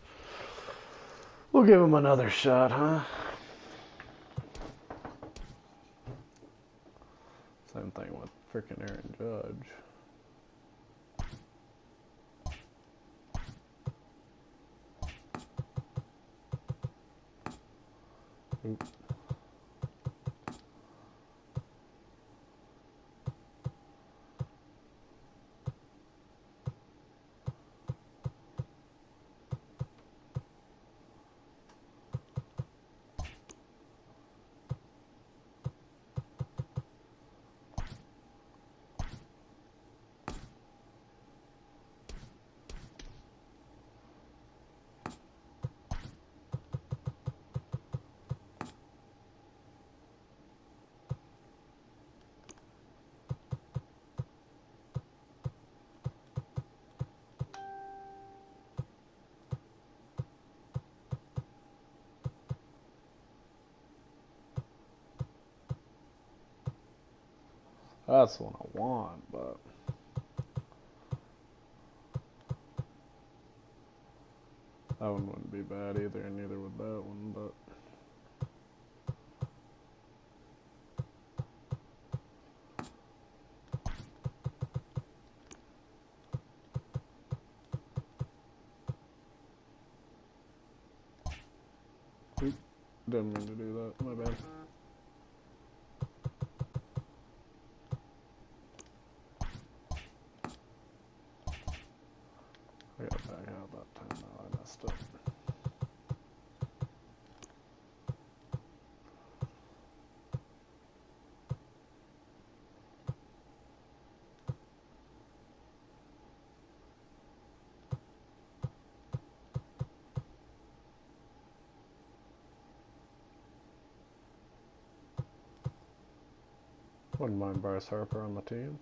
we'll give him another shot, huh? Same thing with freaking Aaron Judge. Oop. That's the one I want, but that one wouldn't be bad either, and neither would that one, but oop, didn't mean to do that, my bad. I got back out that time though, I messed up. Wouldn't mind Bryce Harper on the team.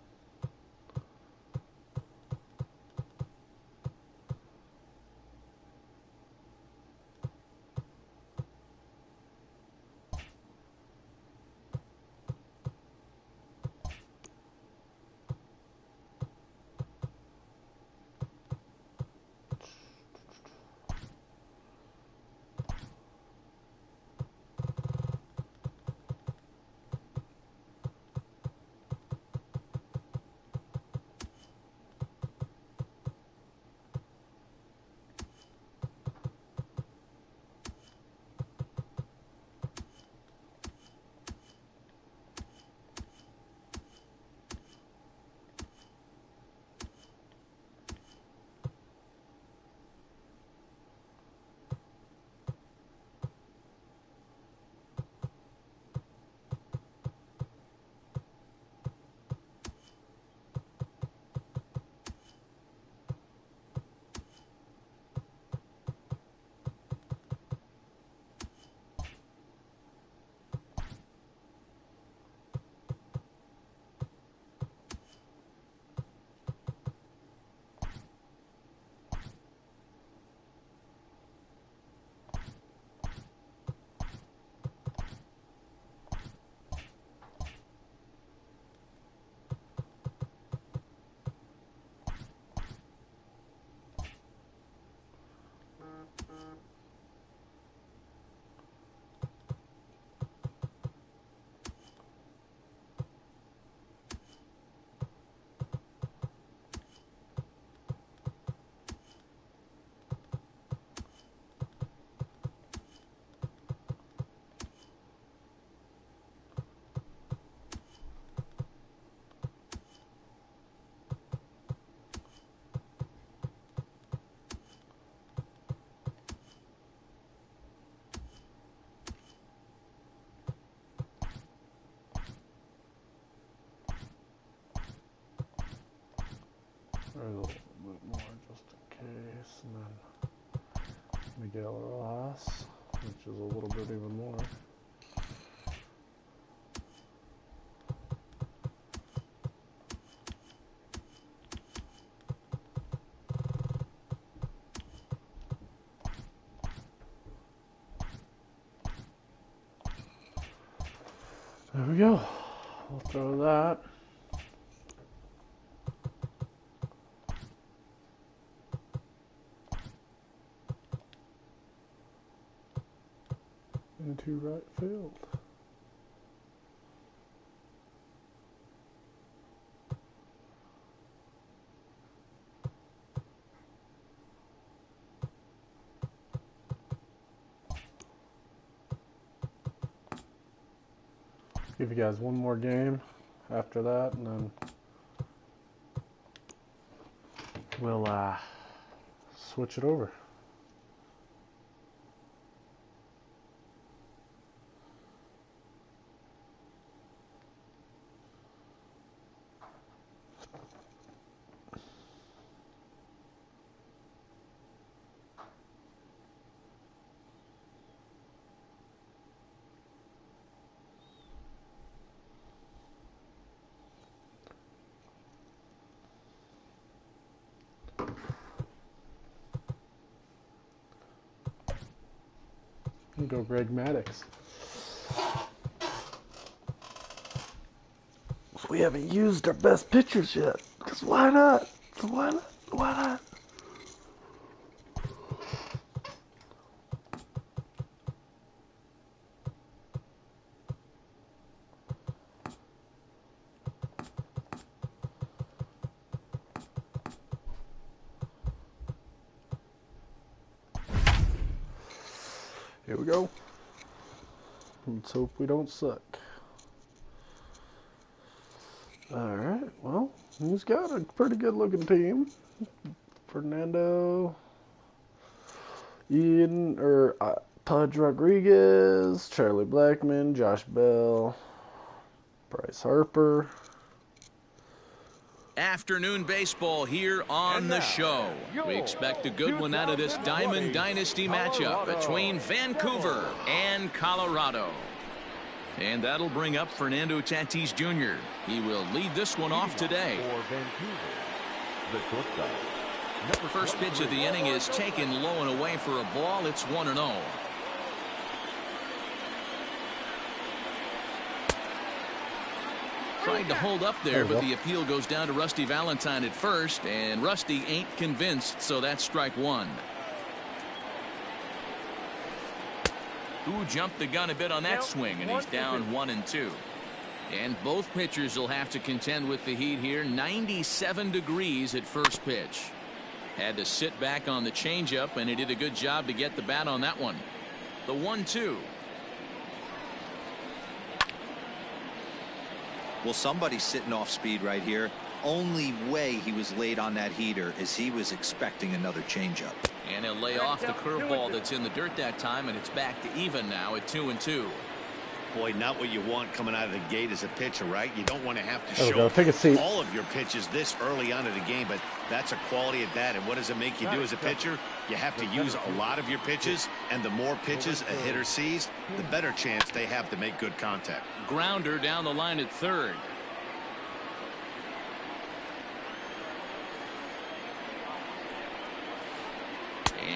There's a little bit more just in case, and then Miguel Rojas, which is a little bit even more. There we go. We'll throw that. into right field. Give you guys one more game after that, and then we'll switch it over. Go Greg Maddux. We haven't used our best pitchers yet. Because why not? Why not? Why not? Here we go. Let's hope we don't suck. Alright, well, he's got a pretty good looking team. Fernando, Pudge Rodriguez, Charlie Blackmon, Josh Bell, Bryce Harper. Afternoon baseball here on the show. We expect a good one out of this Diamond Dynasty matchup between Vancouver and Colorado. And that'll bring up Fernando Tatis Jr. He will lead this one off today. First pitch of the inning is taken low and away for a ball. It's 1-0. Trying to hold up there, but the appeal goes down to Rusty Valentine at first, and Rusty ain't convinced, so that's strike one. Who jumped the gun a bit on that swing, and he's down 1-2. And both pitchers will have to contend with the heat here. 97 degrees at first pitch. Had to sit back on the changeup, and he did a good job to get the bat on that one. The 1-2. Well, somebody's sitting off speed right here. Only way he was late on that heater is he was expecting another changeup. And he'll lay off the curveball that's in the dirt that time, and it's back to even now at 2-2. Boy, not what you want coming out of the gate as a pitcher, right? You don't want to have to show take a seat. All of your pitches this early on in the game, but that's a quality at bat. And what does it make you do as a pitcher? You have to use a lot of your pitches, and the more pitches a hitter sees, the better chance they have to make good contact. Grounder down the line at third.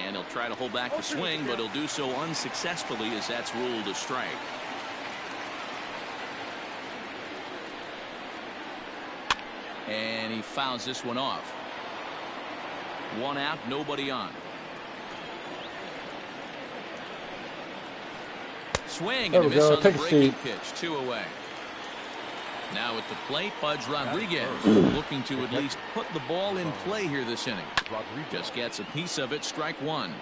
And he'll try to hold back the swing, but he'll do so unsuccessfully as that's ruled a strike. And he fouls this one off. One out, nobody on. Swing and a miss on the breaking pitch. 2 away. Now at the plate, Pudge Rodriguez looking to at least put the ball in play here this inning. Just gets a piece of it. Strike one.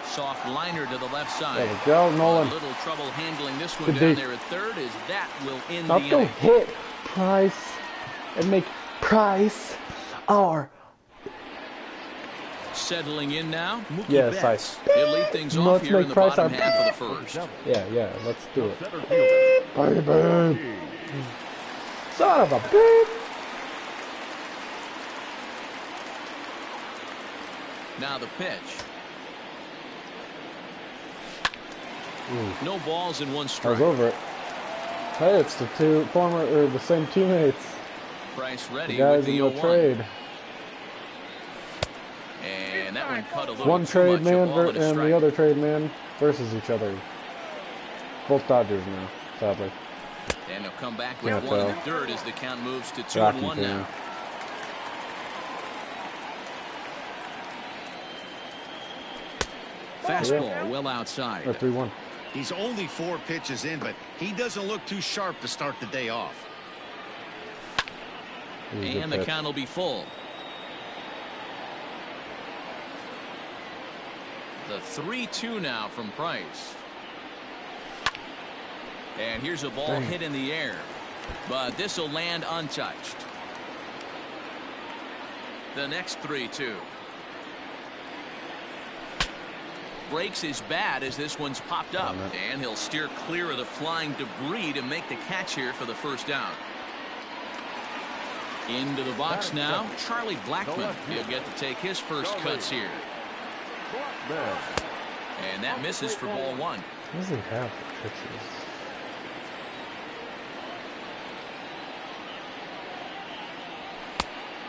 Soft liner to the left side. There we go, Nolan. A little trouble handling this one down there at third as that will end the inning. Don't hit Price and make Price our. Settling in now. Mookie Yes, Betts. He'll lead things off here in the bottom half of the first. Yeah, let's do it. Baby. Son of a bitch. Now the pitch. No balls in one I strike. was over it. Hey, it's the the same teammates. Price ready The guys with the in the 0-1. trade. And that one cut a little One too trade much, a man ball and a and strike. the other trade man versus each other. Both Dodgers now, sadly. And they'll come back with Yeah, one in the pal. third as the count moves to Rocky 2-1 now. Fastball well outside. 3-1. He's only 4 pitches in, but he doesn't look too sharp to start the day off. And the count will be full. The 3-2 now from Price. And here's a ball hit in the air, but this will land untouched. The next 3-2. Breaks his bat as this one's popped up, and he'll steer clear of the flying debris to make the catch here for the first down. Into the box now, Charlie Blackmon. He'll get to take his first cuts here. And that misses for ball 1. He doesn't have the pitches.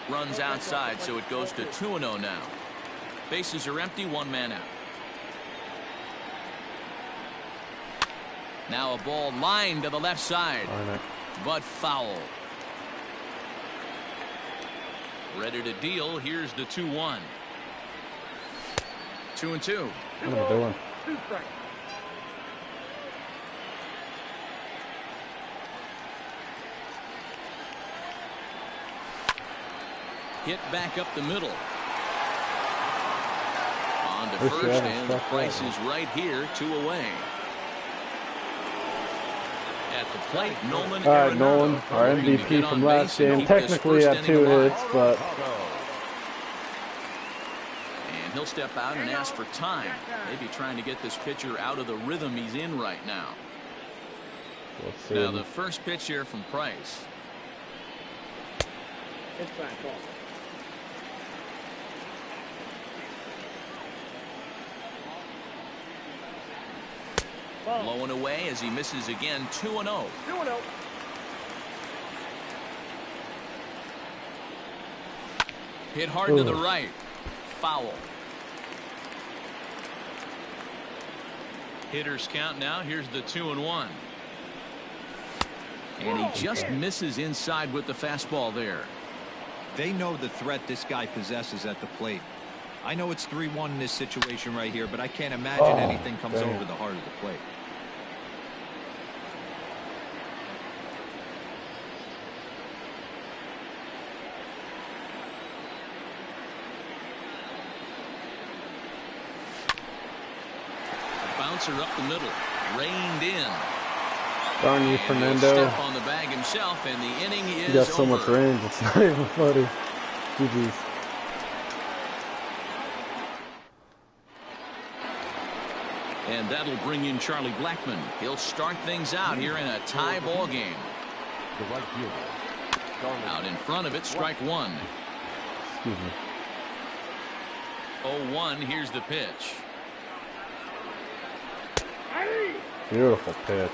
Runs outside, so it goes to 2-0 now. Bases are empty, 1 man out. Now a ball lined to the left side, but foul. Ready to deal. Here's the 2-1. 2-2. What am I doing? Hit back up the middle. On to first, and the Price is right here, 2 away. At the plate, Nolan. All right, Nolan, our MVP from last game. Technically had 2 hits, but and he'll step out and ask for time. Maybe trying to get this pitcher out of the rhythm he's in right now. let's see. Now the first pitch here from Price. It's back off. Blowing away as he misses again. 2-0. 2-0. Hit hard to the right. Foul. Hitters count now. Here's the 2-1. And he just misses inside with the fastball there. They know the threat this guy possesses at the plate. I know it's 3-1 in this situation right here, but I can't imagine anything comes over the heart of the plate. Bouncer up the middle. Reined in. Darn you, Fernando. Step on the bag himself, and the inning is You got so over. much range, it's not even funny. GG's. And that'll bring in Charlie Blackmon. He'll start things out here in a tie ball game. The right fielder. Out in front of it, strike 1. Excuse me. 0-1, here's the pitch. Beautiful pitch.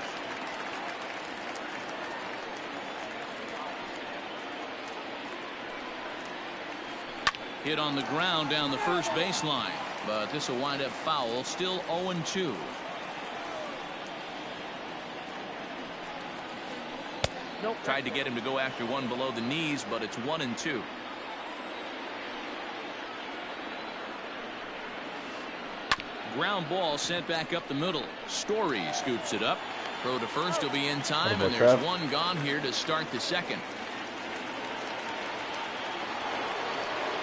Hit on the ground down the first baseline, but this will wind up foul. Still 0-2. Nope. Tried to get him to go after one below the knees, but it's 1-2. Ground ball sent back up the middle. Story scoops it up. Throw to first will be in time, and there's one gone here to start the second.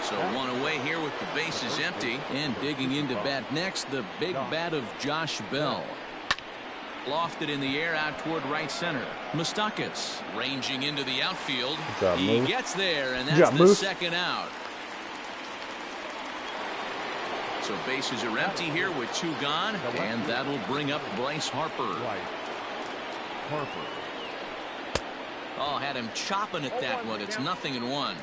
So 1 away here with the bases empty. And digging into bat next, the big bat of Josh Bell. Lofted in the air out toward right center. Moustakas ranging into the outfield. He gets there, and that's the second out. So bases are empty here with 2 gone, and that'll bring up Bryce Harper. Oh, had him chopping at that one. It's 0-1.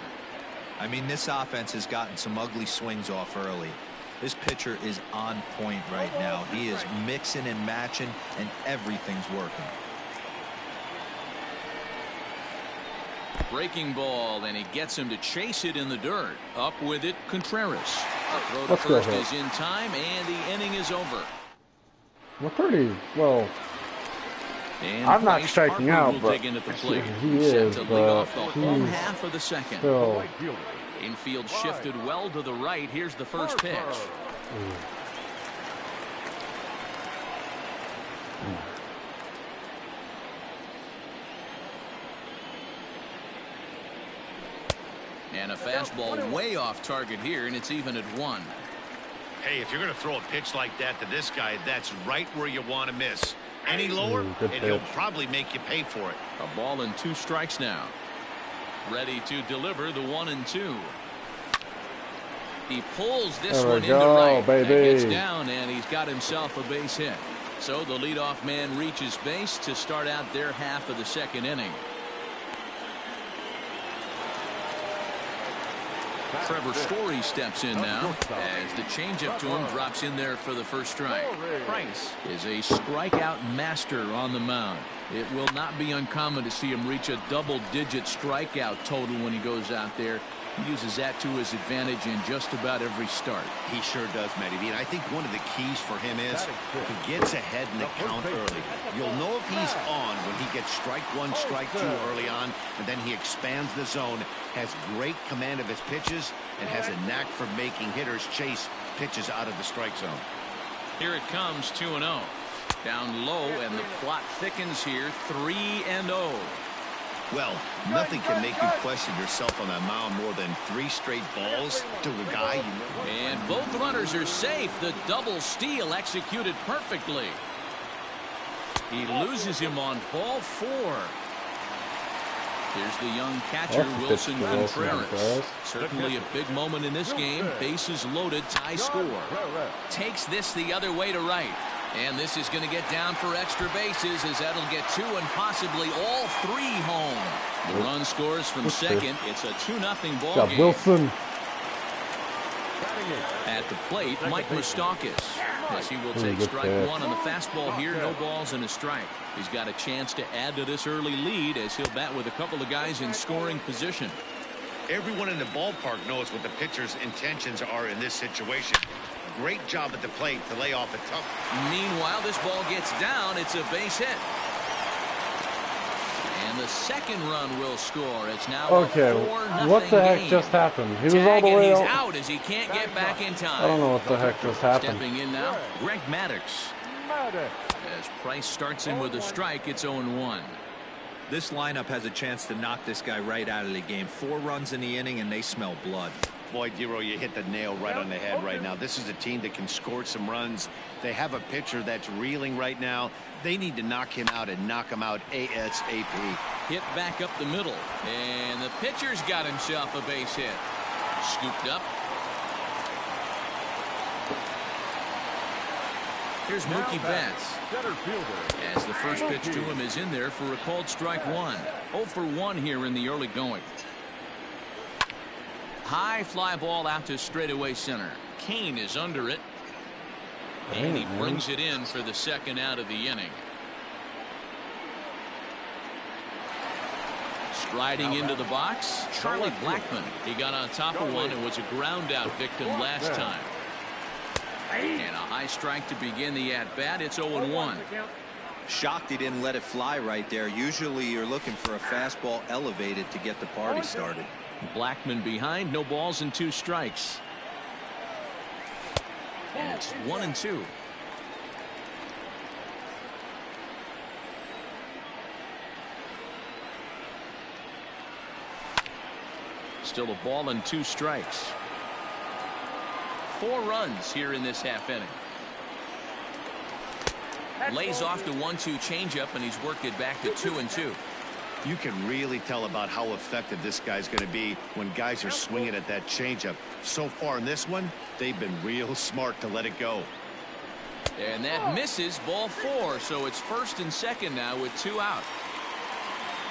I mean, this offense has gotten some ugly swings off early. This pitcher is on point right now. He is mixing and matching, and everything's working. Breaking ball, and he gets him to chase it in the dirt. Up with it, Contreras. Throw to first is in time, and the inning is over. We're pretty well. And I'm not striking out, but into the plate. He is, to lead off the but home half of the second. Still. Infield shifted well to the right. Here's the first pitch. And a fastball way off target here, and it's even at 1. Hey, if you're going to throw a pitch like that to this guy, that's right where you want to miss. Any lower, and he'll probably make you pay for it. A ball and 2 strikes now. Ready to deliver the 1-2. He pulls this one into right. Baby. That gets down, and he's got himself a base hit. So the leadoff man reaches base to start out their half of the 2nd inning. Trevor Story steps in now as the changeup to him drops in there for the first strike. Price is a strikeout master on the mound. It will not be uncommon to see him reach a double-digit strikeout total when he goes out there. He uses that to his advantage in just about every start. He sure does, Matty V. And I think one of the keys for him is he gets ahead in the count early. You'll know if he's on when he gets strike 1, strike 2 early on, and then he expands the zone, has great command of his pitches, and has a knack for making hitters chase pitches out of the strike zone. Here it comes, 2-0. Down low, and the plot thickens here, 3-0. Well, nothing can make you question yourself on that mound more than 3 straight balls to a guy you know. And both runners are safe. The double steal executed perfectly. He loses him on ball 4. Here's the young catcher, Wilson Contreras. Certainly a big moment in this game. Bases loaded, tie score. Takes this the other way to right. And this is going to get down for extra bases as that'll get 2 and possibly all 3 home. The run scores from second. It's a 2-0 ball game. Wilson. At the plate, Mike Moustakas. As he will take strike 1 on the fastball here. No balls and a strike. He's got a chance to add to this early lead as he'll bat with a couple of guys in scoring position. Everyone in the ballpark knows what the pitcher's intentions are in this situation. Great job at the plate to lay off a tough. Meanwhile, this ball gets down. It's a base hit. And the second run will score. It's now a 4-0 what the heck game. just happened? He was Tag, all the way he's out. out as he can't get back in time. I don't know what the heck just happened. Stepping in now, Greg Maddux. As Price starts in with a strike, it's 0-1. This lineup has a chance to knock this guy right out of the game. 4 runs in the inning, and they smell blood. Boy, Dero, you hit the nail right on the head right now. This is a team that can score some runs. They have a pitcher that's reeling right now. They need to knock him out and knock him out ASAP. Hit back up the middle, and the pitcher's got himself a base hit. Scooped up. Here's Mookie Betts. As the first pitch to him is in there for a called strike 1. 0 for 1 here in the early going. High fly ball out to straightaway center. Kane is under it. And he brings it in for the second out of the inning. Striding into the box, Charlie Blackmon. He got on top of one and was a ground out victim last time. And a high strike to begin the at-bat. It's 0-1. Shocked he didn't let it fly right there. Usually you're looking for a fastball elevated to get the party started. Blackmon behind, no balls and 2 strikes. And it's 1-2. Still a ball and 2 strikes. 4 runs here in this half inning. Lays off the 1-2 changeup, and he's worked it back to 2-2. You can really tell about how effective this guy's going to be when guys are swinging at that changeup. So far in this one, they've been real smart to let it go. And that misses, ball 4. So it's first and second now with 2 out.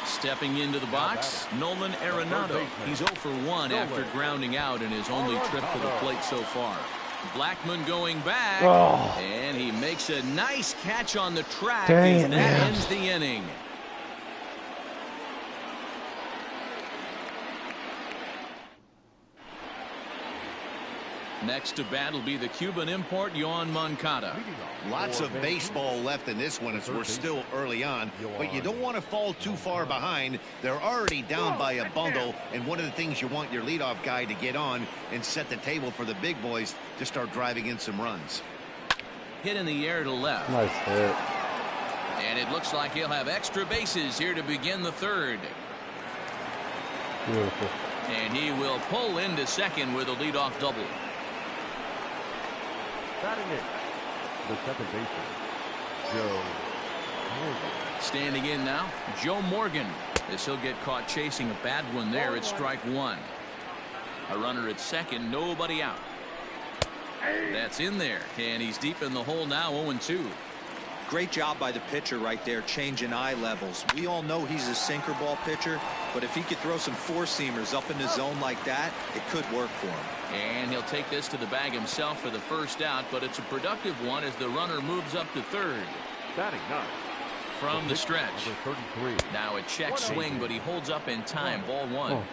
Stepping into the box, Nolan Arenado. He's 0 for 1 after grounding out in his only trip to the plate so far. Blackmon going back, and he makes a nice catch on the track as that ends the inning. Next to bat will be the Cuban import, Yoan Moncada. Lots of baseball left in this one as we're still early on, but you don't want to fall too far behind. They're already down by a bundle, and one of the things you want your leadoff guy to get on and set the table for the big boys to start driving in some runs. Hit in the air to left. Nice hit. And it looks like he'll have extra bases here to begin the third. Beautiful. And he will pull into second with a leadoff double. Batting it, the second baseman, Joe Morgan. Standing in now, Joe Morgan. As he'll get caught chasing a bad one there, it's strike one. A runner at second, nobody out. That's in there, and he's deep in the hole now, 0-2. Great job by the pitcher right there, changing eye levels. We all know he's a sinker ball pitcher, but if he could throw some four-seamers up in the zone like that, it could work for him. And he'll take this to the bag himself for the first out, but it's a productive one as the runner moves up to third. Batting ninth, From the stretch. number 33. Now a check swing, but he holds up in time. Ball one. Oh.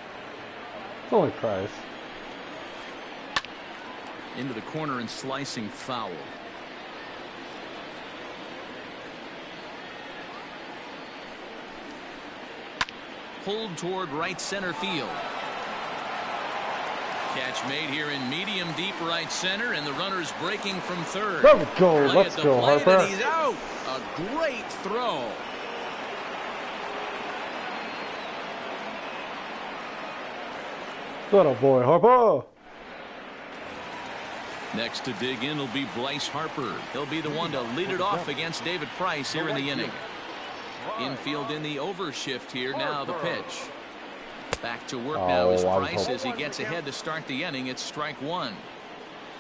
It's only Price. Into the corner and slicing foul. Pulled toward right center field. Catch made here in medium deep right center, and the runner's breaking from third. There we go. Play Let's at the go, plate, Harper. and he's out. A great throw. What a boy, Harper. Next to dig in will be Bryce Harper. He'll be the one to lead it off against David Price here in the inning. Infield in the overshift here. Now the pitch. Back to work now is Price as he gets ahead to start the inning. It's strike one.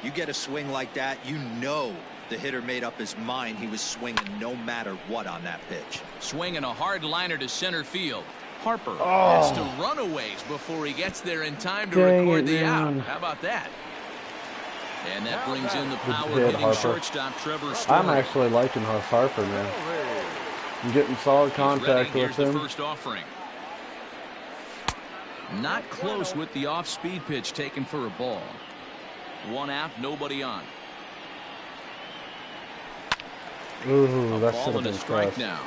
You get a swing like that, you know the hitter made up his mind he was swinging no matter what on that pitch. Swinging a hard liner to center field. Harper has to run a ways before he gets there in time to record the out. How about that? And that brings in the power-hitting shortstop Trevor Story. I'm actually liking Harper, man. I'm getting solid contact with him. The first offering. Not close with the off-speed pitch taken for a ball. One out, nobody on. Ooh, that Ball should have and a been strike strike now.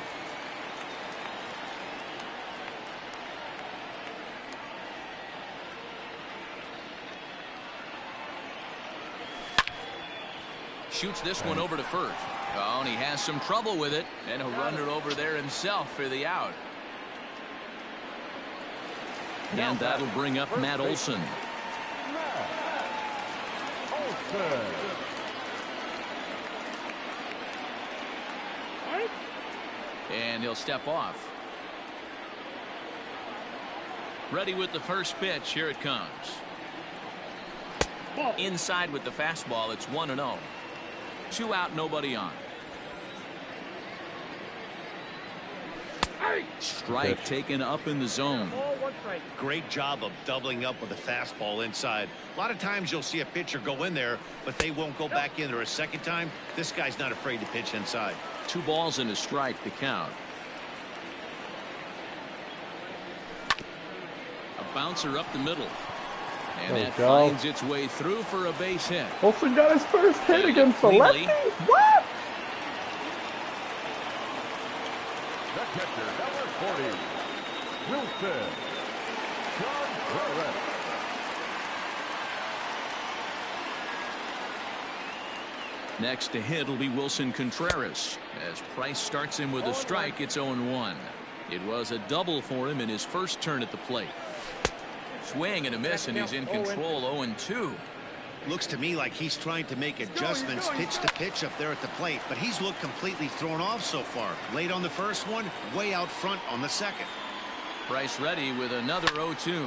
Shoots this one over to first. Oh, and he has some trouble with it, and he'll run it over there himself for the out. And that'll bring up Matt Olson. And he'll step off. Ready with the first pitch. Here it comes. Inside with the fastball. It's 1-0. 2 out, nobody on. Strike taken up in the zone. Great job of doubling up with a fastball inside. A lot of times you'll see a pitcher go in there, but they won't go back in there a second time. This guy's not afraid to pitch inside. 2 balls and a strike to count. A bouncer up the middle. And that finds its way through for a base hit. Olsen got his first hit against the lefty. What? The catcher, number 40, Wilson Contreras. Next to hit will be Wilson Contreras. As Price starts him with a strike, it's 0-1. It was a double for him in his first turn at the plate. Swing and a miss, and he's in control. 0-2. Looks to me like he's trying to make adjustments pitch to pitch up there at the plate, but he's looked completely thrown off so far. Late on the first one, way out front on the second. Price ready with another 0-2.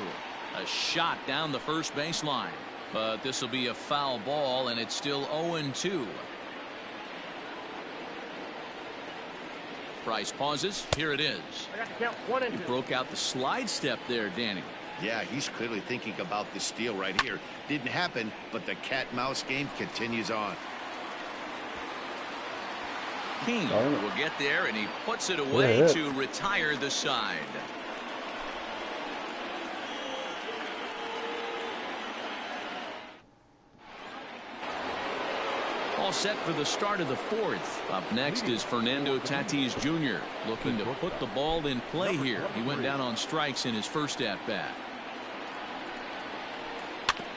A shot down the first baseline, but this will be a foul ball, and it's still 0-2. Price pauses. Here it is. He broke out the slide step there, Danny. Yeah, he's clearly thinking about the steal right here. Didn't happen, but the cat-mouse game continues on. King will get there, and he puts it away to retire the side. All set for the start of the fourth. Up next is Fernando Tatis Jr. looking to put the ball in play here. He went down on strikes in his first at-bat.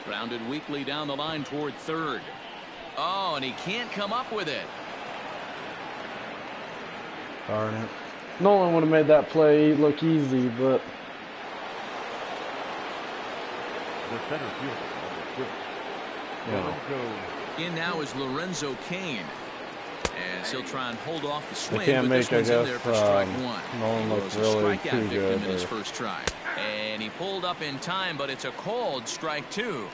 Grounded weakly down the line toward third. Oh, and he can't come up with it. Darn it. Nolan would have made that play look easy, but The center fielder on the switch. yeah. In now is Lorenzo Cain. As he'll try and hold off the swing, can't but this make, I one's in guess, there for strike one. Nolan He looks was a really strikeout too victim good in his there. first try. And he pulled up in time, but it's a called strike two.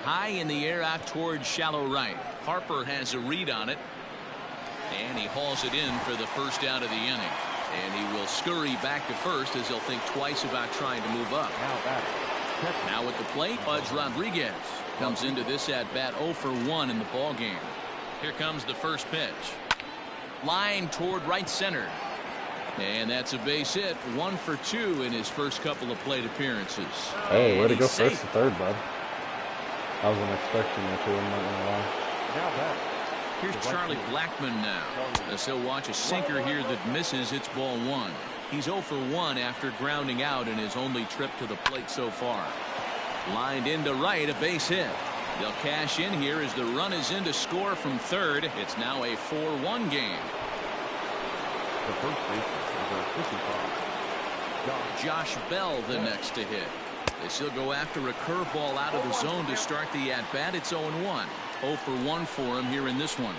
High in the air out towards shallow right. Harper has a read on it. And he hauls it in for the first out of the inning. And he will scurry back to first as he'll think twice about trying to move up. Now at the plate, Pudge Rodriguez comes into this at bat 0 for 1 in the ball game. Here comes the first pitch. Line toward right center. And that's a base hit. 1 for 2 in his first couple of plate appearances. Hey, way to And go he's first safe. to third, bud. I wasn't expecting it to, I'm not gonna lie. Now back. Here's Charlie Blackmon now, as he'll watch a sinker here that misses. It's ball 1. He's 0 for 1 after grounding out in his only trip to the plate so far. Lined into right, a base hit. They'll cash in here as the run is in to score from third. It's now a 4-1 game. The first baseman, number 55. Josh Bell the next to hit. As he'll go after a curveball out of the zone to start the at bat. It's 0-1. 0 for 1 for him here in this one.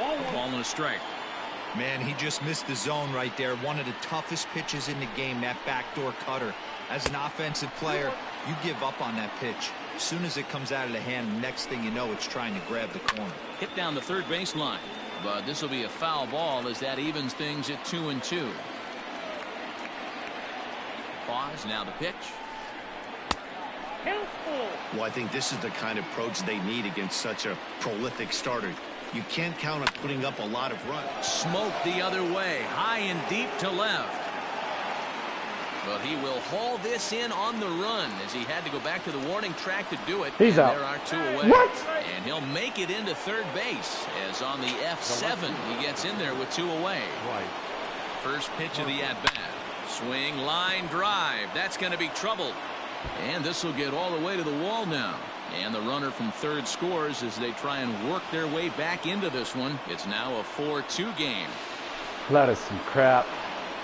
A ball and a strike. Man, he just missed the zone right there. One of the toughest pitches in the game, that backdoor cutter. As an offensive player, you give up on that pitch. As soon as it comes out of the hand, next thing you know, it's trying to grab the corner. Hit down the third base line. But this will be a foul ball as that evens things at 2-2. Pause, now the pitch. Well, I think this is the kind of approach they need against such a prolific starter. You can't count on putting up a lot of runs. Smoke the other way, high and deep to left. But he will haul this in on the run as he had to go back to the warning track to do it. He's and out. There are 2 away. What? And he'll make it into third base as on the F7 he gets in there with 2 away. Right. First pitch of the at-bat. Swing, line, drive. That's going to be trouble. And this will get all the way to the wall now. And the runner from third scores as they try and work their way back into this one. It's now a 4-2 game. That is some crap.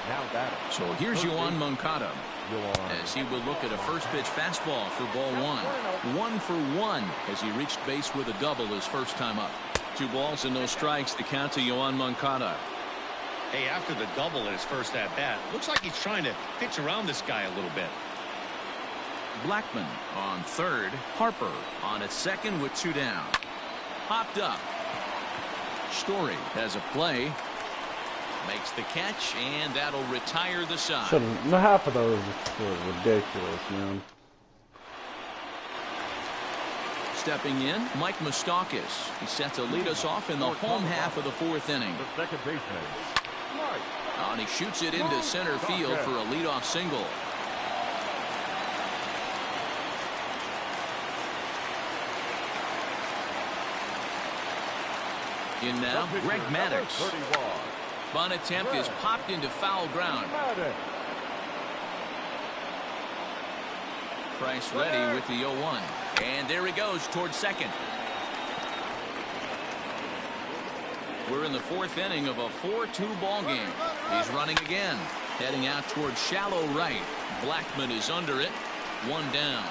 Now batter. So here's Yoan Moncada Yoan. as he will look at a first pitch fastball for ball 1. 1 for 1 as he reached base with a double his first time up. 2 balls and no strikes. The count to Yoan Moncada. Hey, after the double in his first at-bat, looks like he's trying to pitch around this guy a little bit. Blackmon on third. Harper on at second with 2 down. Popped up. Story has a play. Makes the catch, and that'll retire the side. Half of those were ridiculous, man. Stepping in, Mike Moustakas. He's set to lead us off in the home half of the 4th inning. The second baseman. And he shoots it into center field for a leadoff single. In now, Greg Maddux. Bunt attempt is popped into foul ground. Price ready with the 0-1. And there he goes towards second. We're in the 4th inning of a 4-2 ball game. He's running again. Heading out towards shallow right. Blackmon is under it. 1 down.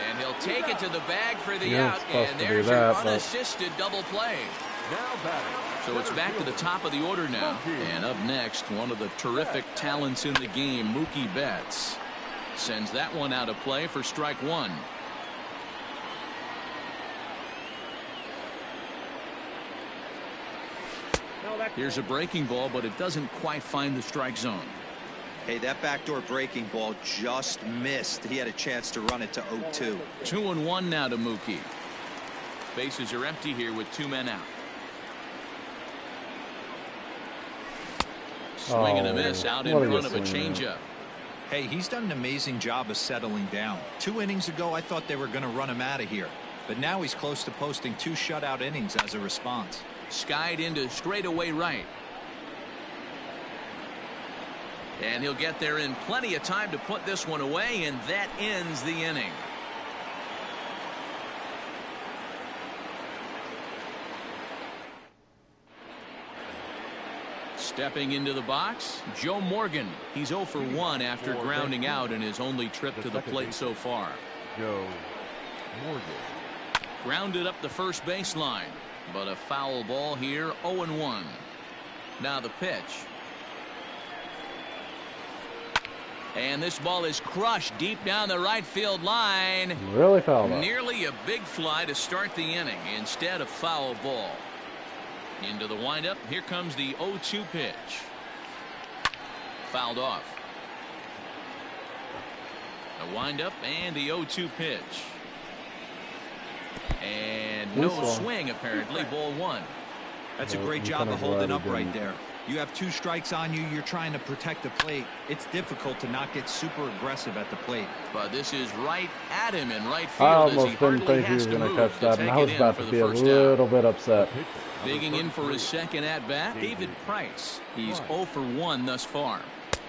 And he'll take it to the bag for the out. And there's your unassisted double play. So it's back to the top of the order now. And up next, one of the terrific talents in the game, Mookie Betts. Sends that one out of play for strike 1. Here's a breaking ball, but it doesn't quite find the strike zone. Hey, that backdoor breaking ball just missed. He had a chance to run it to 0-2. 2-1 now to Mookie. Bases are empty here with 2 men out. Swing and a miss out in front of a changeup. Hey, he's done an amazing job of settling down. 2 innings ago, I thought they were going to run him out of here. But now he's close to posting 2 shutout innings as a response. Skied into straightaway right. And he'll get there in plenty of time to put this one away, and that ends the inning. Stepping into the box, Joe Morgan. He's 0 for 1 after grounding out in his only trip to the plate so far. Joe Morgan. Grounded up the first baseline, but a foul ball here, 0-1. Now the pitch. And this ball is crushed deep down the right field line. Really fouled up. Nearly a big fly to start the inning. Instead, a foul ball. Into the windup. Here comes the 0-2 pitch. Fouled off. A windup and the 0-2 pitch. And no swing, apparently. Ball 1. That's a great job of holding up right there. You have 2 strikes on you. You're trying to protect the plate. It's difficult to not get super aggressive at the plate. But this is right at him in right I field. almost didn't think he was going to catch that, and I was about to be a little bit upset. Digging in for his second at-bat, David Price. He's 0 for 1 thus far.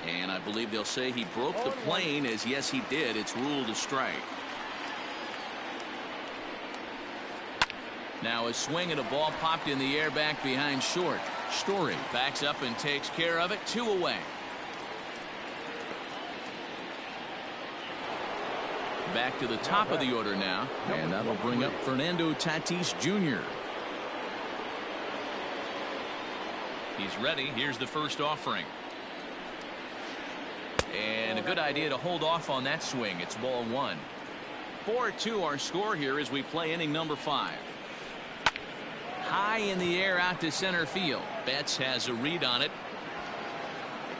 And I believe they'll say he broke the plane, as yes, he did. It's ruled a strike. Now a swing and a ball popped in the air back behind short. Story backs up and takes care of it. 2 away. Back to the top of the order now, and that'll bring up Fernando Tatis Jr. He's ready. Here's the first offering. And a good idea to hold off on that swing. It's ball 1. 4-2 our score here as we play inning number 5. High in the air out to center field. Betts has a read on it.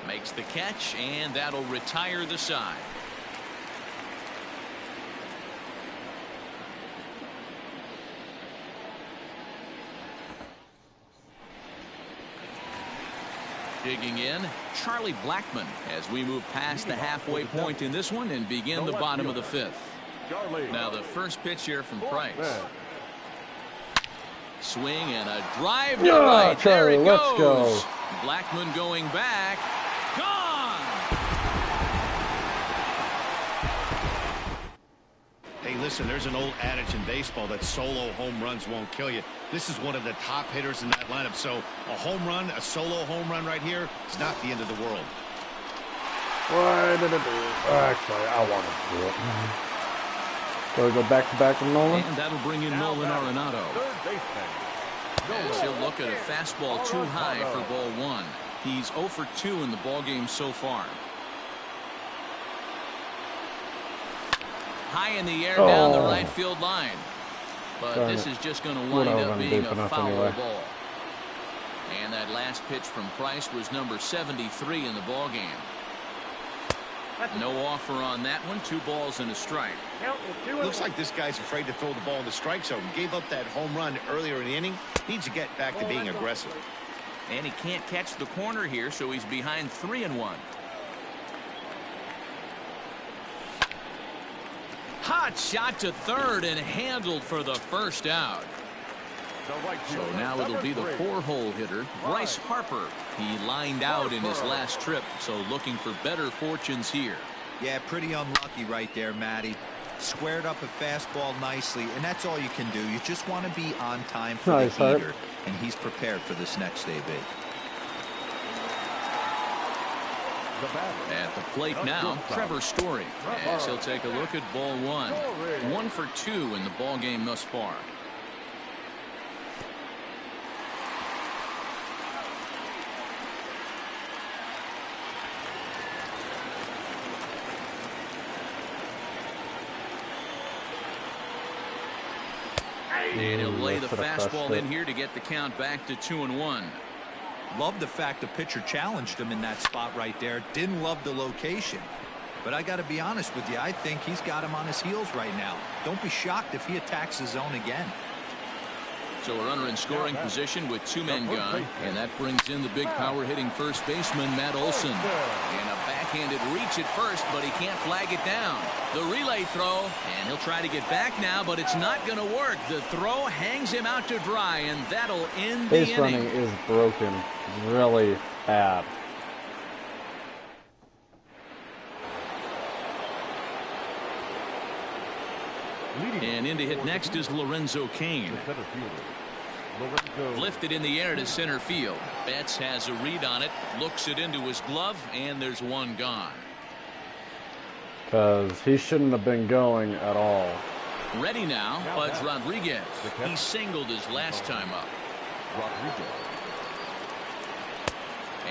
Makes the catch, and that'll retire the side. Digging in, Charlie Blackmon, as we move past the halfway point in this one and begin the bottom of the 5th. Now the first pitch here from Price. Swing and a drive to right. There it goes. Let's go. Blackmon going back. Gone. Hey, listen, there's an old adage in baseball that solo home runs won't kill you. This is one of the top hitters in that lineup. So a home run, a solo home run right here, is not the end of the world. Why did it do it? Actually, I wanted to do it. So we go back-to-back with Nolan? And that'll bring in Nolan Arenado. As he'll look at a fastball too high for ball 1. He's 0 for 2 in the ballgame so far. High in the air down the right field line. But this is just going to wind up being a foul ball. And that last pitch from Price was number 73 in the ballgame. No offer on that one. 2 balls and a strike. Looks like this guy's afraid to throw the ball in the strike zone. Gave up that home run earlier in the inning. Needs to get back to being aggressive. And he can't catch the corner here, so he's behind 3-1. Hot shot to third and handled for the first out. So now it'll be the 4-hole hitter, Bryce Harper. He lined out in his last trip, so looking for better fortunes here. Yeah, pretty unlucky right there, Matty. Squared up a fastball nicely, and that's all you can do. You just want to be on time for the heater, and he's prepared for this next AB. At the plate now, Trevor Story, as he'll take a look at ball 1. 1 for 2 in the ball game thus far. And he'll lay the fastball in here to get the count back to 2-1. Love the fact the pitcher challenged him in that spot right there. Didn't love the location. But I got to be honest with you, I think he's got him on his heels right now. Don't be shocked if he attacks the zone again. So a runner in scoring position with 2 men gone, and that brings in the big power hitting first baseman Matt Olson. And a backhanded reach at first, but he can't flag it down. The relay throw, and he'll try to get back now, but it's not going to work. The throw hangs him out to dry, and that'll end the inning. Base running is broken, really bad. And in to hit next is Lorenzo Cain. Lifted in the air to center field. Betts has a read on it, looks it into his glove, and there's one gone. Because he shouldn't have been going at all. Ready now, Pudge Rodriguez. He singled his last time up.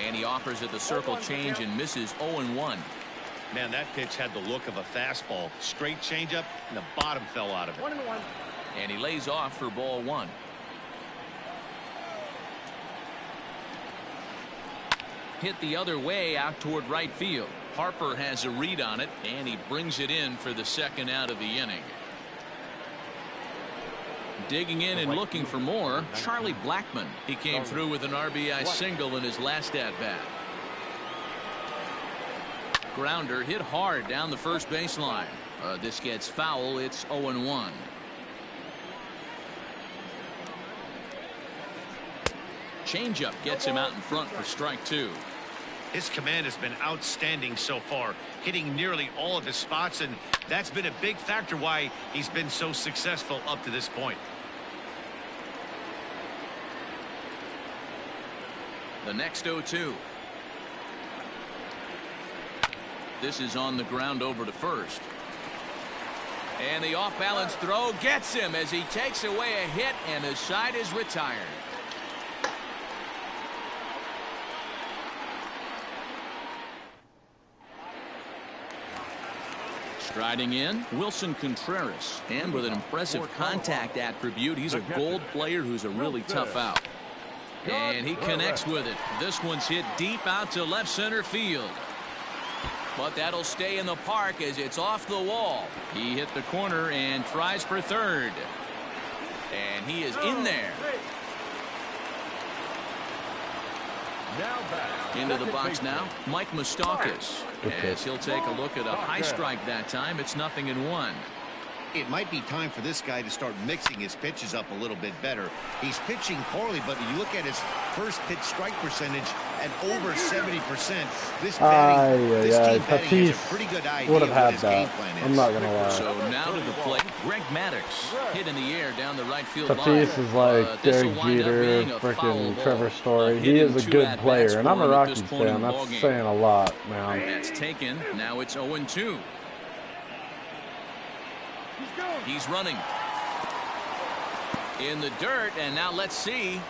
And he offers it the circle change and misses 0-1. Man, that pitch had the look of a fastball. Straight changeup, and the bottom fell out of it. 1-1. And he lays off for ball one. Hit the other way out toward right field. Harper has a read on it, and he brings it in for the second out of the inning. Digging in and looking for more, Charlie Blackmon. He came through with an RBI single in his last at-bat. Grounder hit hard down the first baseline. This gets foul. It's 0-1. Changeup gets him out in front for strike two. His command has been outstanding so far, hitting nearly all of his spots, and that's been a big factor why he's been so successful up to this point. The next 0-2. This is on the ground over to first. And the off-balance throw gets him as he takes away a hit, and his side is retired. Striding in, Wilson Contreras, and with an impressive contact attribute, he's a gold player who's a really tough out. And he connects with it. This one's hit deep out to left center field. But that'll stay in the park as it's off the wall. He hit the corner and tries for third. And he is in there. Into the box now, Mike Moustakas. As he'll take a look at a high strike that time, it's 0-1. It might be time for this guy to start mixing his pitches up a little bit better. He's pitching poorly, but when you look at his first pitch strike percentage at over 70%, this team has a pretty good idea would have what had his that. game plan is. I'm not gonna lie. So now to the plate, Greg Maddux hit in the air down the right field line. Tatis is like Derek Jeter, freaking Trevor Story. He is a good player, and I'm a Rockies fan. That's saying a lot, man. That's taken. Now it's 0-2. He's running in the dirt, and now let's see.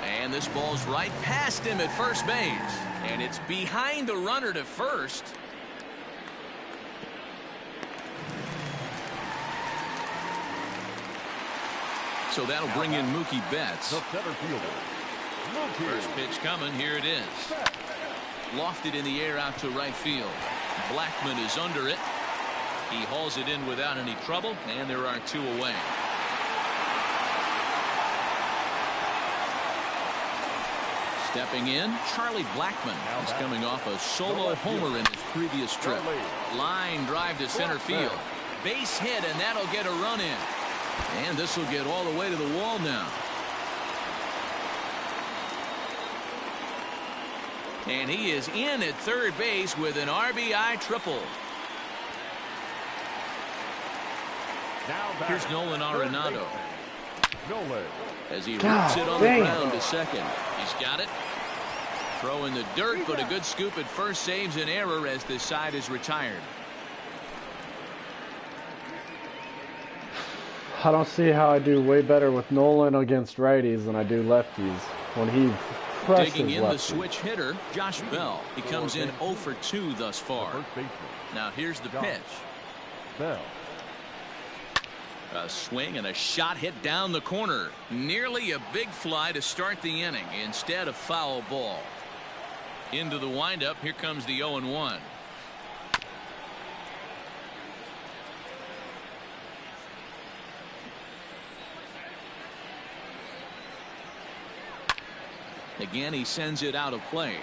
And this ball's right past him at first base, and it's behind the runner to first. So that'll bring in Mookie Betts. First pitch coming. Here it is. Lofted in the air out to right field. Blackmon is under it. He hauls it in without any trouble, and there are two away. Stepping in, Charlie Blackmon. He's coming off a solo homer in his previous trip. Line drive to center field. Base hit, and that'll get a run in. And this will get all the way to the wall now. And he is in at third base with an RBI triple. Here's Nolan Arenado. As he roots it on the ground to second. He's got it. Throw in the dirt, but a good scoop at first saves an error as this side is retired. I don't see how I do way better with Nolan against righties than I do lefties when he presses Digging in lefties. the switch hitter, Josh Bell. He comes in 0 for 2 thus far. Now here's the pitch. A swing and a shot hit down the corner. Nearly a big fly to start the inning. Instead, a foul ball. Into the windup. Here comes the 0-1. Again, he sends it out of play.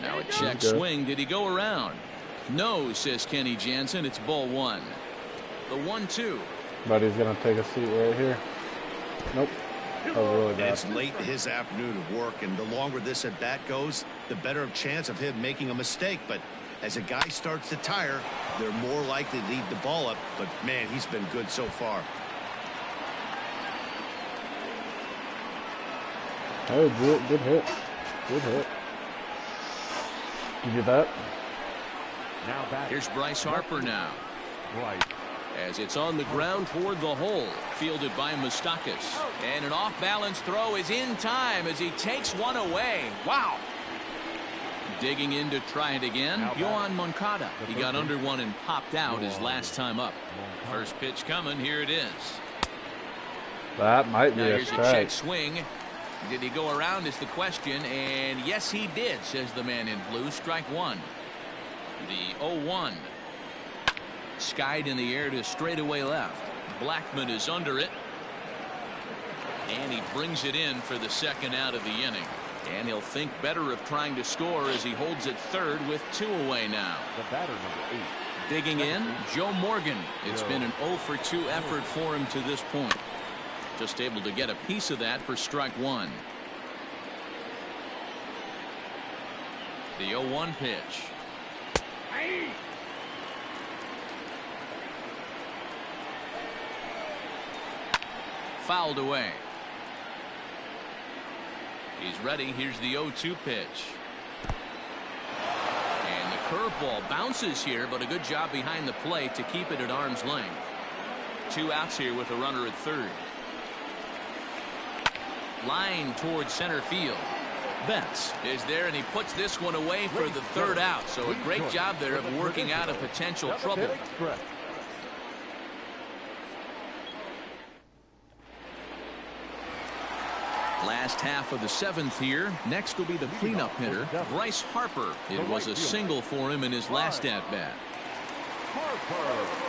Now a check swing. Did he go around? No, says Kenny Jansen. It's ball one. The 1-2. But he's going to take a seat right here. Nope. That was really bad. It's late in his afternoon of work, and the longer this at bat goes, the better chance of him making a mistake. But As a guy starts to tire, they're more likely to leave the ball up, but man, he's been good so far. Oh, good hit. Good hit. Give you that. Now back. Here's Bryce Harper now. Right. As it's on the ground toward the hole. Fielded by Moustakas. And an off-balance throw is in time as he takes one away. Wow. Digging in to try it again. Yohan Moncada. He got under one and popped out his last time up. First pitch coming. Here it is. That might be Now a here's a check strike. swing. Did he go around is the question, and yes he did, says the man in blue. Strike one. The 0-1. Skied in the air to straightaway left. Blackman is under it. And he brings it in for the second out of the inning. And he'll think better of trying to score as he holds it third with 2 away now. The batter, number 8. Digging in, Joe Morgan. It's been an 0 for 2 effort for him to this point. Just able to get a piece of that for strike one. The 0-1 pitch. Fouled away. He's ready. Here's the 0-2 pitch. And the curveball bounces here, but a good job behind the plate to keep it at arm's length. 2 outs here with a runner at third. Line towards center field. Betts is there, and he puts this one away for the third out. So a great job there of working out a potential trouble. Last half of the 7th here. Next will be the cleanup hitter, Bryce Harper. It was a single for him in his last at-bat. Harper.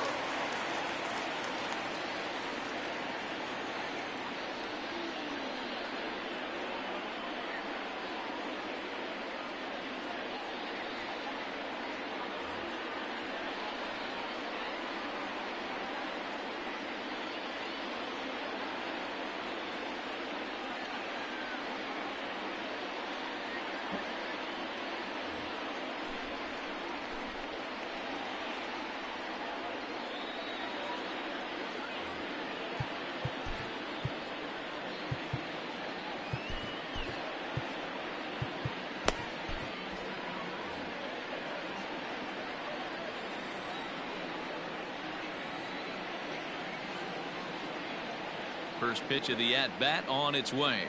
First pitch of the at-bat on its way.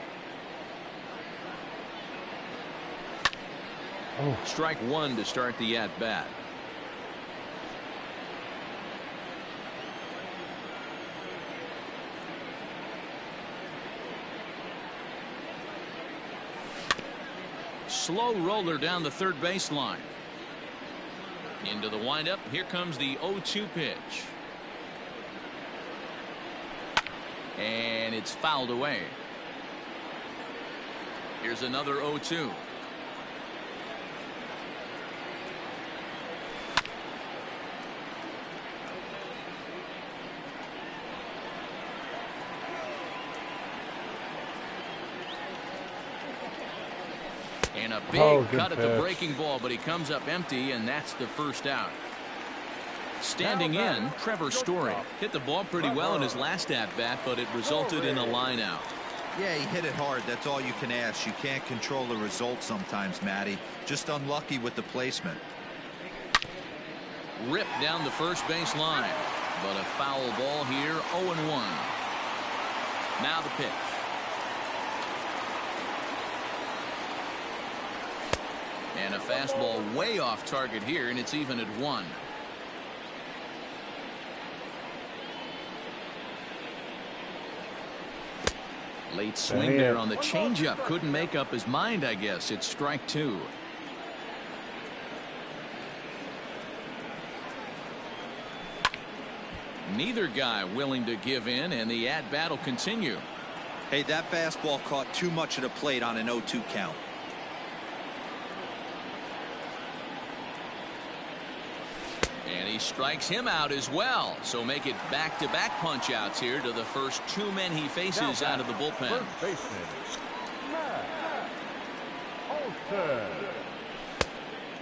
Strike one to start the at-bat. Slow roller down the third baseline. Into the windup. Here comes the 0-2 pitch. And it's fouled away. Here's another 0-2. And a big cut at the breaking ball, but he comes up empty, and that's the first out. Standing in, Trevor Story hit the ball pretty well in his last at-bat, but it resulted in a line out. Yeah, he hit it hard. That's all you can ask. You can't control the result sometimes, Matty. Just unlucky with the placement. Ripped down the first base line, but a foul ball here. 0-1. Now the pitch. And a fastball way off target here, and it's even at 1. Late swing there on the changeup. Couldn't make up his mind, I guess. It's strike two. Neither guy willing to give in, and the at-bat will continue. Hey, that fastball caught too much of the plate on an 0-2 count. And he strikes him out as well. So make it back-to-back punch-outs here to the first 2 men he faces out of the bullpen. First baseman, Matt Olson.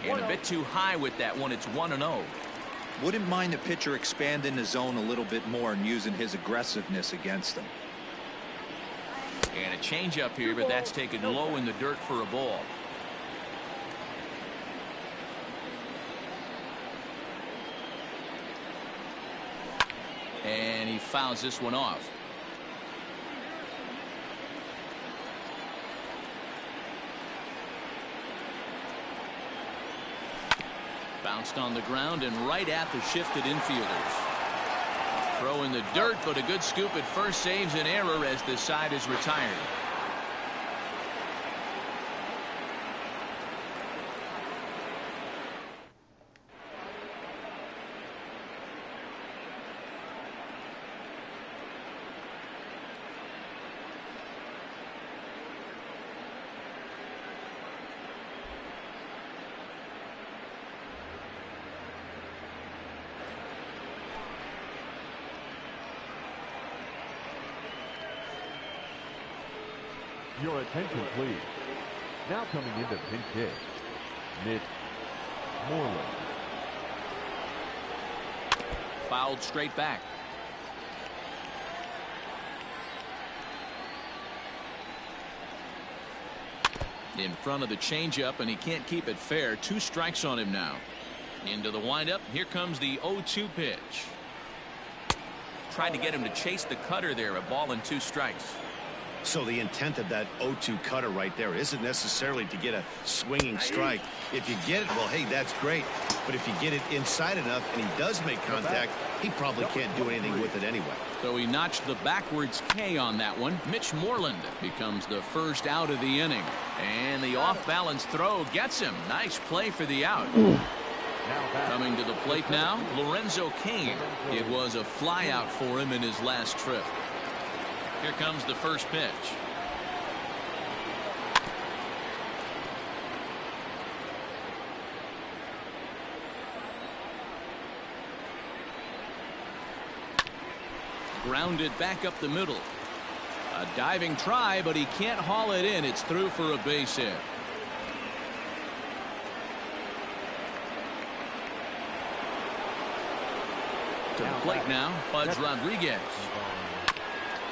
And a bit too high with that one. It's 1-0. Wouldn't mind the pitcher expanding the zone a little bit more and using his aggressiveness against them. And a changeup here, but that's taken low in the dirt for a ball. And he fouls this one off. Bounced on the ground and right at the shifted infielders. Throw in the dirt, but a good scoop at first saves an error as the side is retired. Your attention, please. Now coming into pinch hit, Mitch Moreland. Fouled straight back. In front of the changeup, and he can't keep it fair. 2 strikes on him now. Into the windup. Here comes the 0-2 pitch. Tried to get him to chase the cutter there. A ball and 2 strikes. So the intent of that 0-2 cutter right there isn't necessarily to get a swinging strike. If you get it, well, hey, that's great. But if you get it inside enough and he does make contact, he probably can't do anything with it anyway. So he notched the backwards K on that one. Mitch Moreland becomes the first out of the inning. And the off-balance throw gets him. Nice play for the out. Coming to the plate now, Lorenzo Cain. It was a flyout for him in his last trip. Here comes the first pitch. Grounded back up the middle. A diving try, but he can't haul it in. It's through for a base hit. To the plate now, Pudge Rodriguez.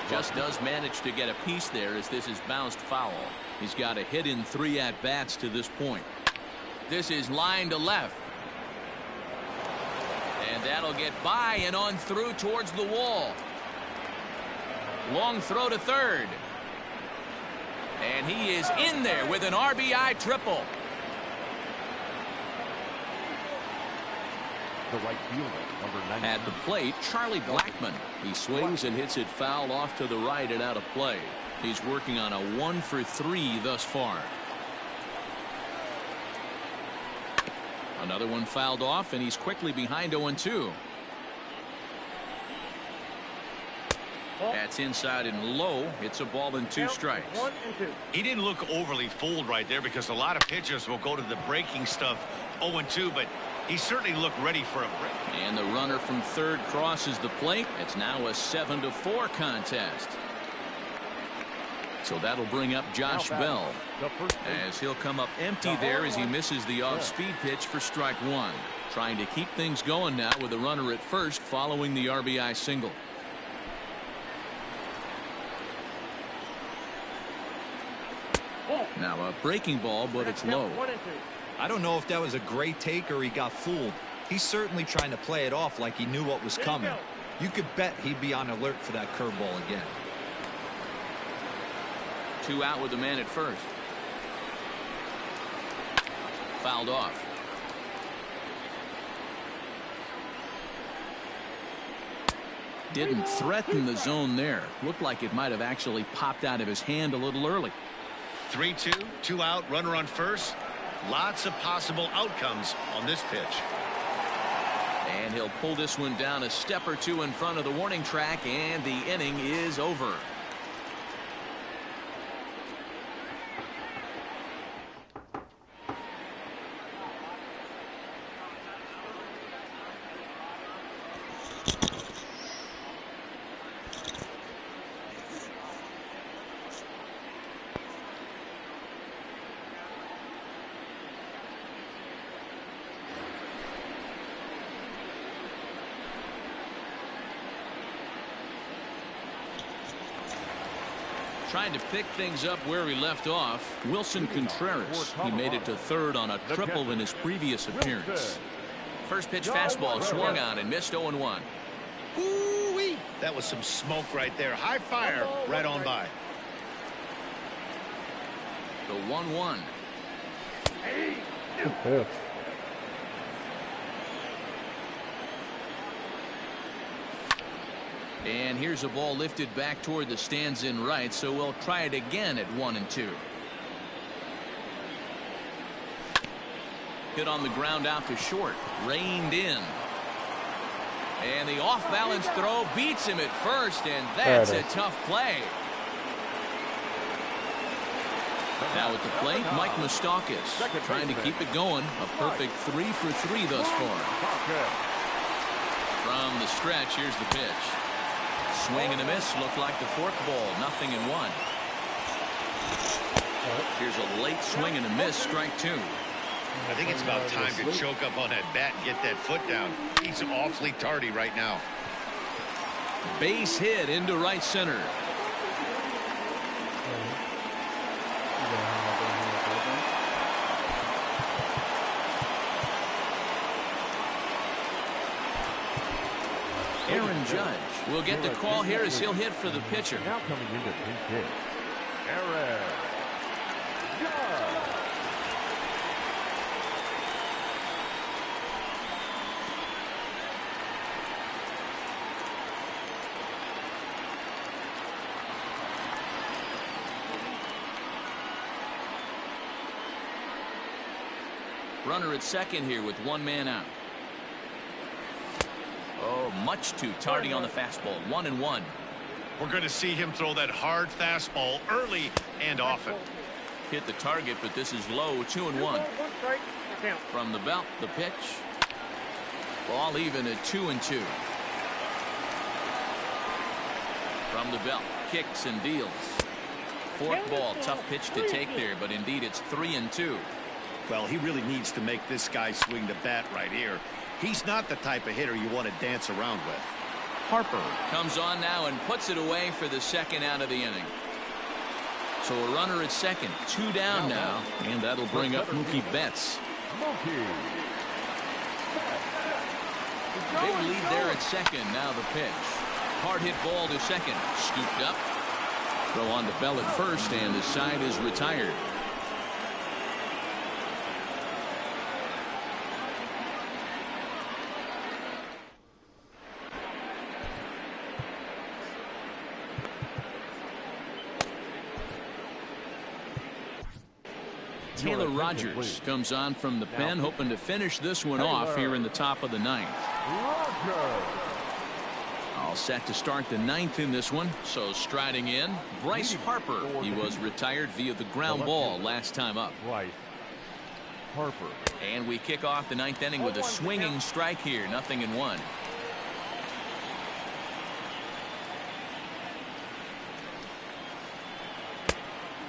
Just does manage to get a piece there as this is bounced foul. He's got a hit in 3 at-bats to this point. This is line to left. And that'll get by and on through towards the wall. Long throw to third. And he is in there with an RBI triple. The right fielder, number 9. At the plate, Charlie Blackmon. He swings and hits it foul off to the right and out of play. He's working on a 1 for 3 thus far. Another one fouled off, and he's quickly behind 0-2. That's inside and low. It's a ball and 2 strikes. 1 and 2. He didn't look overly fooled right there because a lot of pitchers will go to the breaking stuff 0-2, but he certainly looked ready for a break. And the runner from third crosses the plate. It's now a 7-4 contest. So that'll bring up Josh Bell as he'll come up empty there as he misses the off-speed pitch for strike 1. Trying to keep things going now with a runner at first following the RBI single. Now a breaking ball, but it's low. 1 and 2. I don't know if that was a great take or he got fooled. He's certainly trying to play it off like he knew what was coming. You could bet he'd be on alert for that curveball again. 2 out with the man at first. Fouled off. Didn't threaten the zone there. Looked like it might have actually popped out of his hand a little early. 3-2, 2 out, runner on first. Lots of possible outcomes on this pitch. And he'll pull this one down a step or 2 in front of the warning track, and the inning is over. Trying to pick things up where he left off. Wilson Contreras. He made it to third on a triple in his previous appearance. First pitch fastball swung on and missed 0-1. Ooh-wee. That was some smoke right there. High fire right on by. The 1-1. And here's a ball lifted back toward the stands in right, so we'll try it again at 1-2. Hit on the ground out to short. Reined in. And the off-balance throw beats him at first, and that's a tough play. Now at the plate, Mike Moustakas trying to keep it going. A perfect 3 for 3 thus far. From the stretch, here's the pitch. Swing and a miss. Looked like the forkball. 0-1. Here's a late swing and a miss. Strike 2. I think it's about time to choke up on that bat and get that foot down. He's awfully tardy right now. Base hit into right center. Aaron Judge will get the call here as he'll hit for the pitcher. Now coming into pinch hit, Aaron Judge. Runner at second here with 1 man out. Oh, much too tardy on the fastball. 1-1. We're going to see him throw that hard fastball early and often. Hit the target, but this is low. 2-1. From the belt, the pitch. Ball even at 2-2. From the belt, kicks and deals. Fork ball, tough pitch to take there, but indeed it's 3-2. Well, he really needs to make this guy swing the bat right here. He's not the type of hitter you want to dance around with. Harper comes on now and puts it away for the second out of the inning. So a runner at second, 2 down now, and that'll bring up Mookie Betts. Big lead there at second. Now the pitch. Hard hit ball to second. Scooped up. Throw on to Bell at first, and the side is retired. Taylor Rogers comes on from the pen, hoping to finish this one off here in the top of the 9th. All set to start the 9th in this one. So striding in, Bryce Harper. He was retired via the ground ball last time up. Harper. And we kick off the 9th inning with a swinging strike here. 0-1.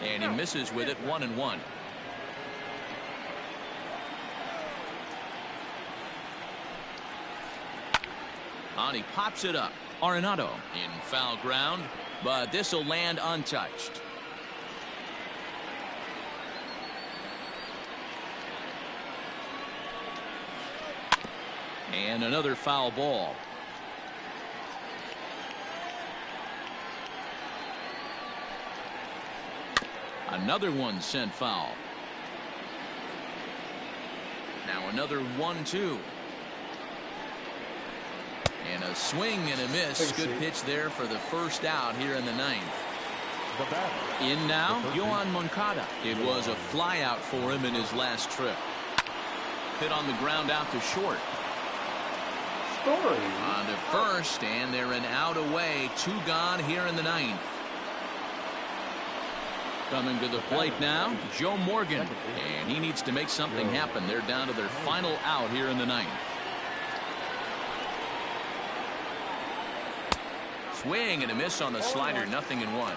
And he misses with it. 1-1. On he pops it up. Arenado in foul ground, but this will land untouched. And another foul ball. Another one sent foul. Now another 1-2. And a swing and a miss. Good pitch there for the first out here in the 9th. In now, Yohan Moncada. It was a fly out for him in his last trip. Hit on the ground out to short. On to first, and they're an out away. 2 gone here in the 9th. Coming to the plate now, Joe Morgan. And he needs to make something happen. They're down to their final out here in the 9th. Swing and a miss on the slider. 0-1.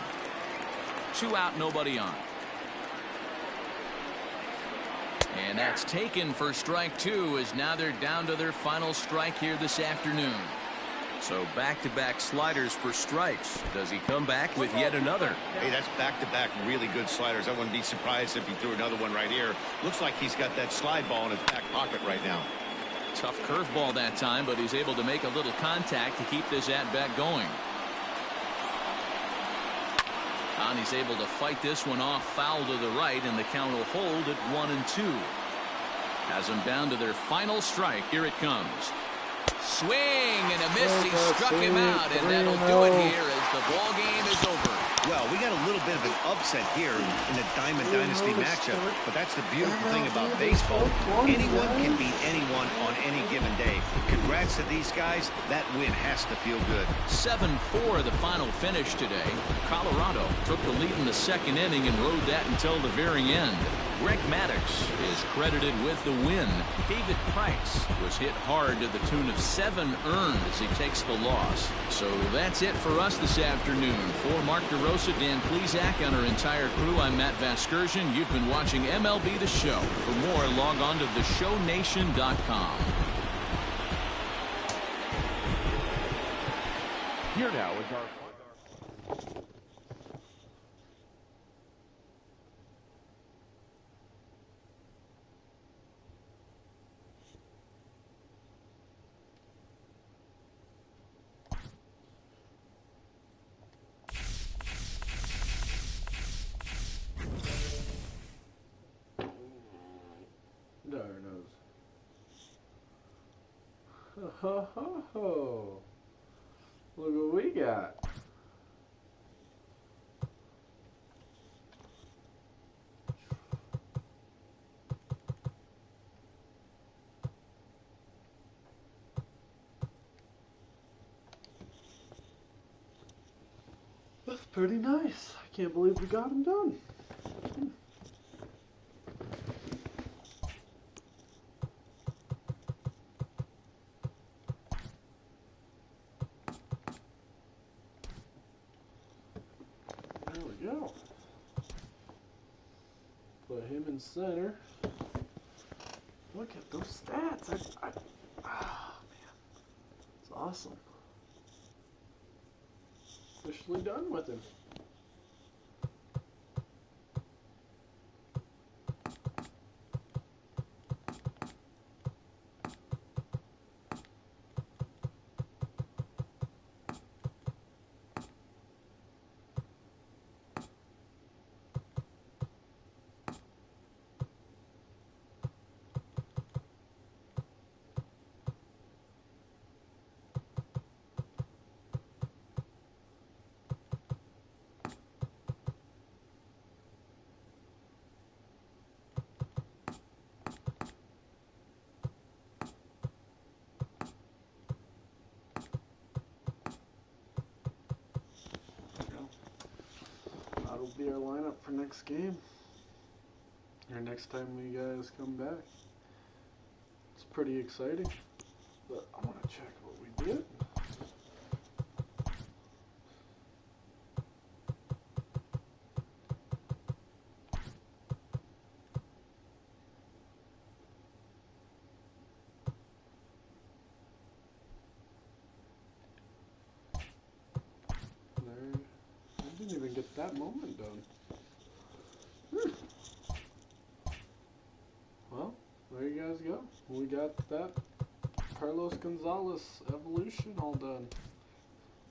2 out, nobody on. And that's taken for strike 2, as now they're down to their final strike here this afternoon. So back-to-back sliders for strikes. Does he come back with yet another? Hey, that's back-to-back really good sliders. I wouldn't be surprised if he threw another one right here. Looks like he's got that slide ball in his back pocket right now. Tough curveball that time, but he's able to make a little contact to keep this at-bat going. And he's able to fight this one off foul to the right, and the count will hold at 1-2. Has them down to their final strike. Here it comes. Swing and a miss. He struck him out, and that'll do it here as the ball game is over. Well, we got a little bit of an upset here in the Diamond Dynasty matchup, but that's the beautiful thing about baseball. Anyone can beat anyone on any given day. Congrats to these guys. That win has to feel good. 7-4 the final finish today. Colorado took the lead in the second inning and rode that until the very end. Greg Maddux is credited with the win. David Price was hit hard to the tune of 7 earned as he takes the loss. So that's it for us this afternoon. For Mark DeRosa, Dan Plesac, and our entire crew, I'm Matt Vasgersian. You've been watching MLB The Show. For more, log on to theshownation.com. Here now is our... Darn nose. Ho ho ho. Look what we got. That's pretty nice. I can't believe we got him done. There we go. Put him in center. Look at those stats. Oh man, it's awesome. Officially done with him. That'll be our lineup for next game, or next time we guys come back. It's pretty exciting, but I want to check what we did. I didn't even get that moment done. Well, there you guys go. We got that Carlos Gonzalez evolution all done.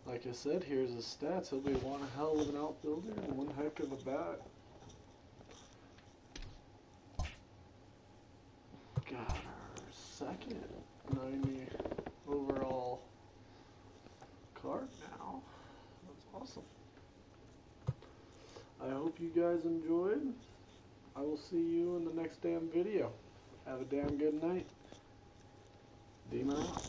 Like I said, here's his stats. He'll be one hell of an outfielder and one heck of a bat. Got our second 90 overall card now. That's awesome. I hope you guys enjoyed. I will see you in the next damn video. Have a damn good night. Dimond out.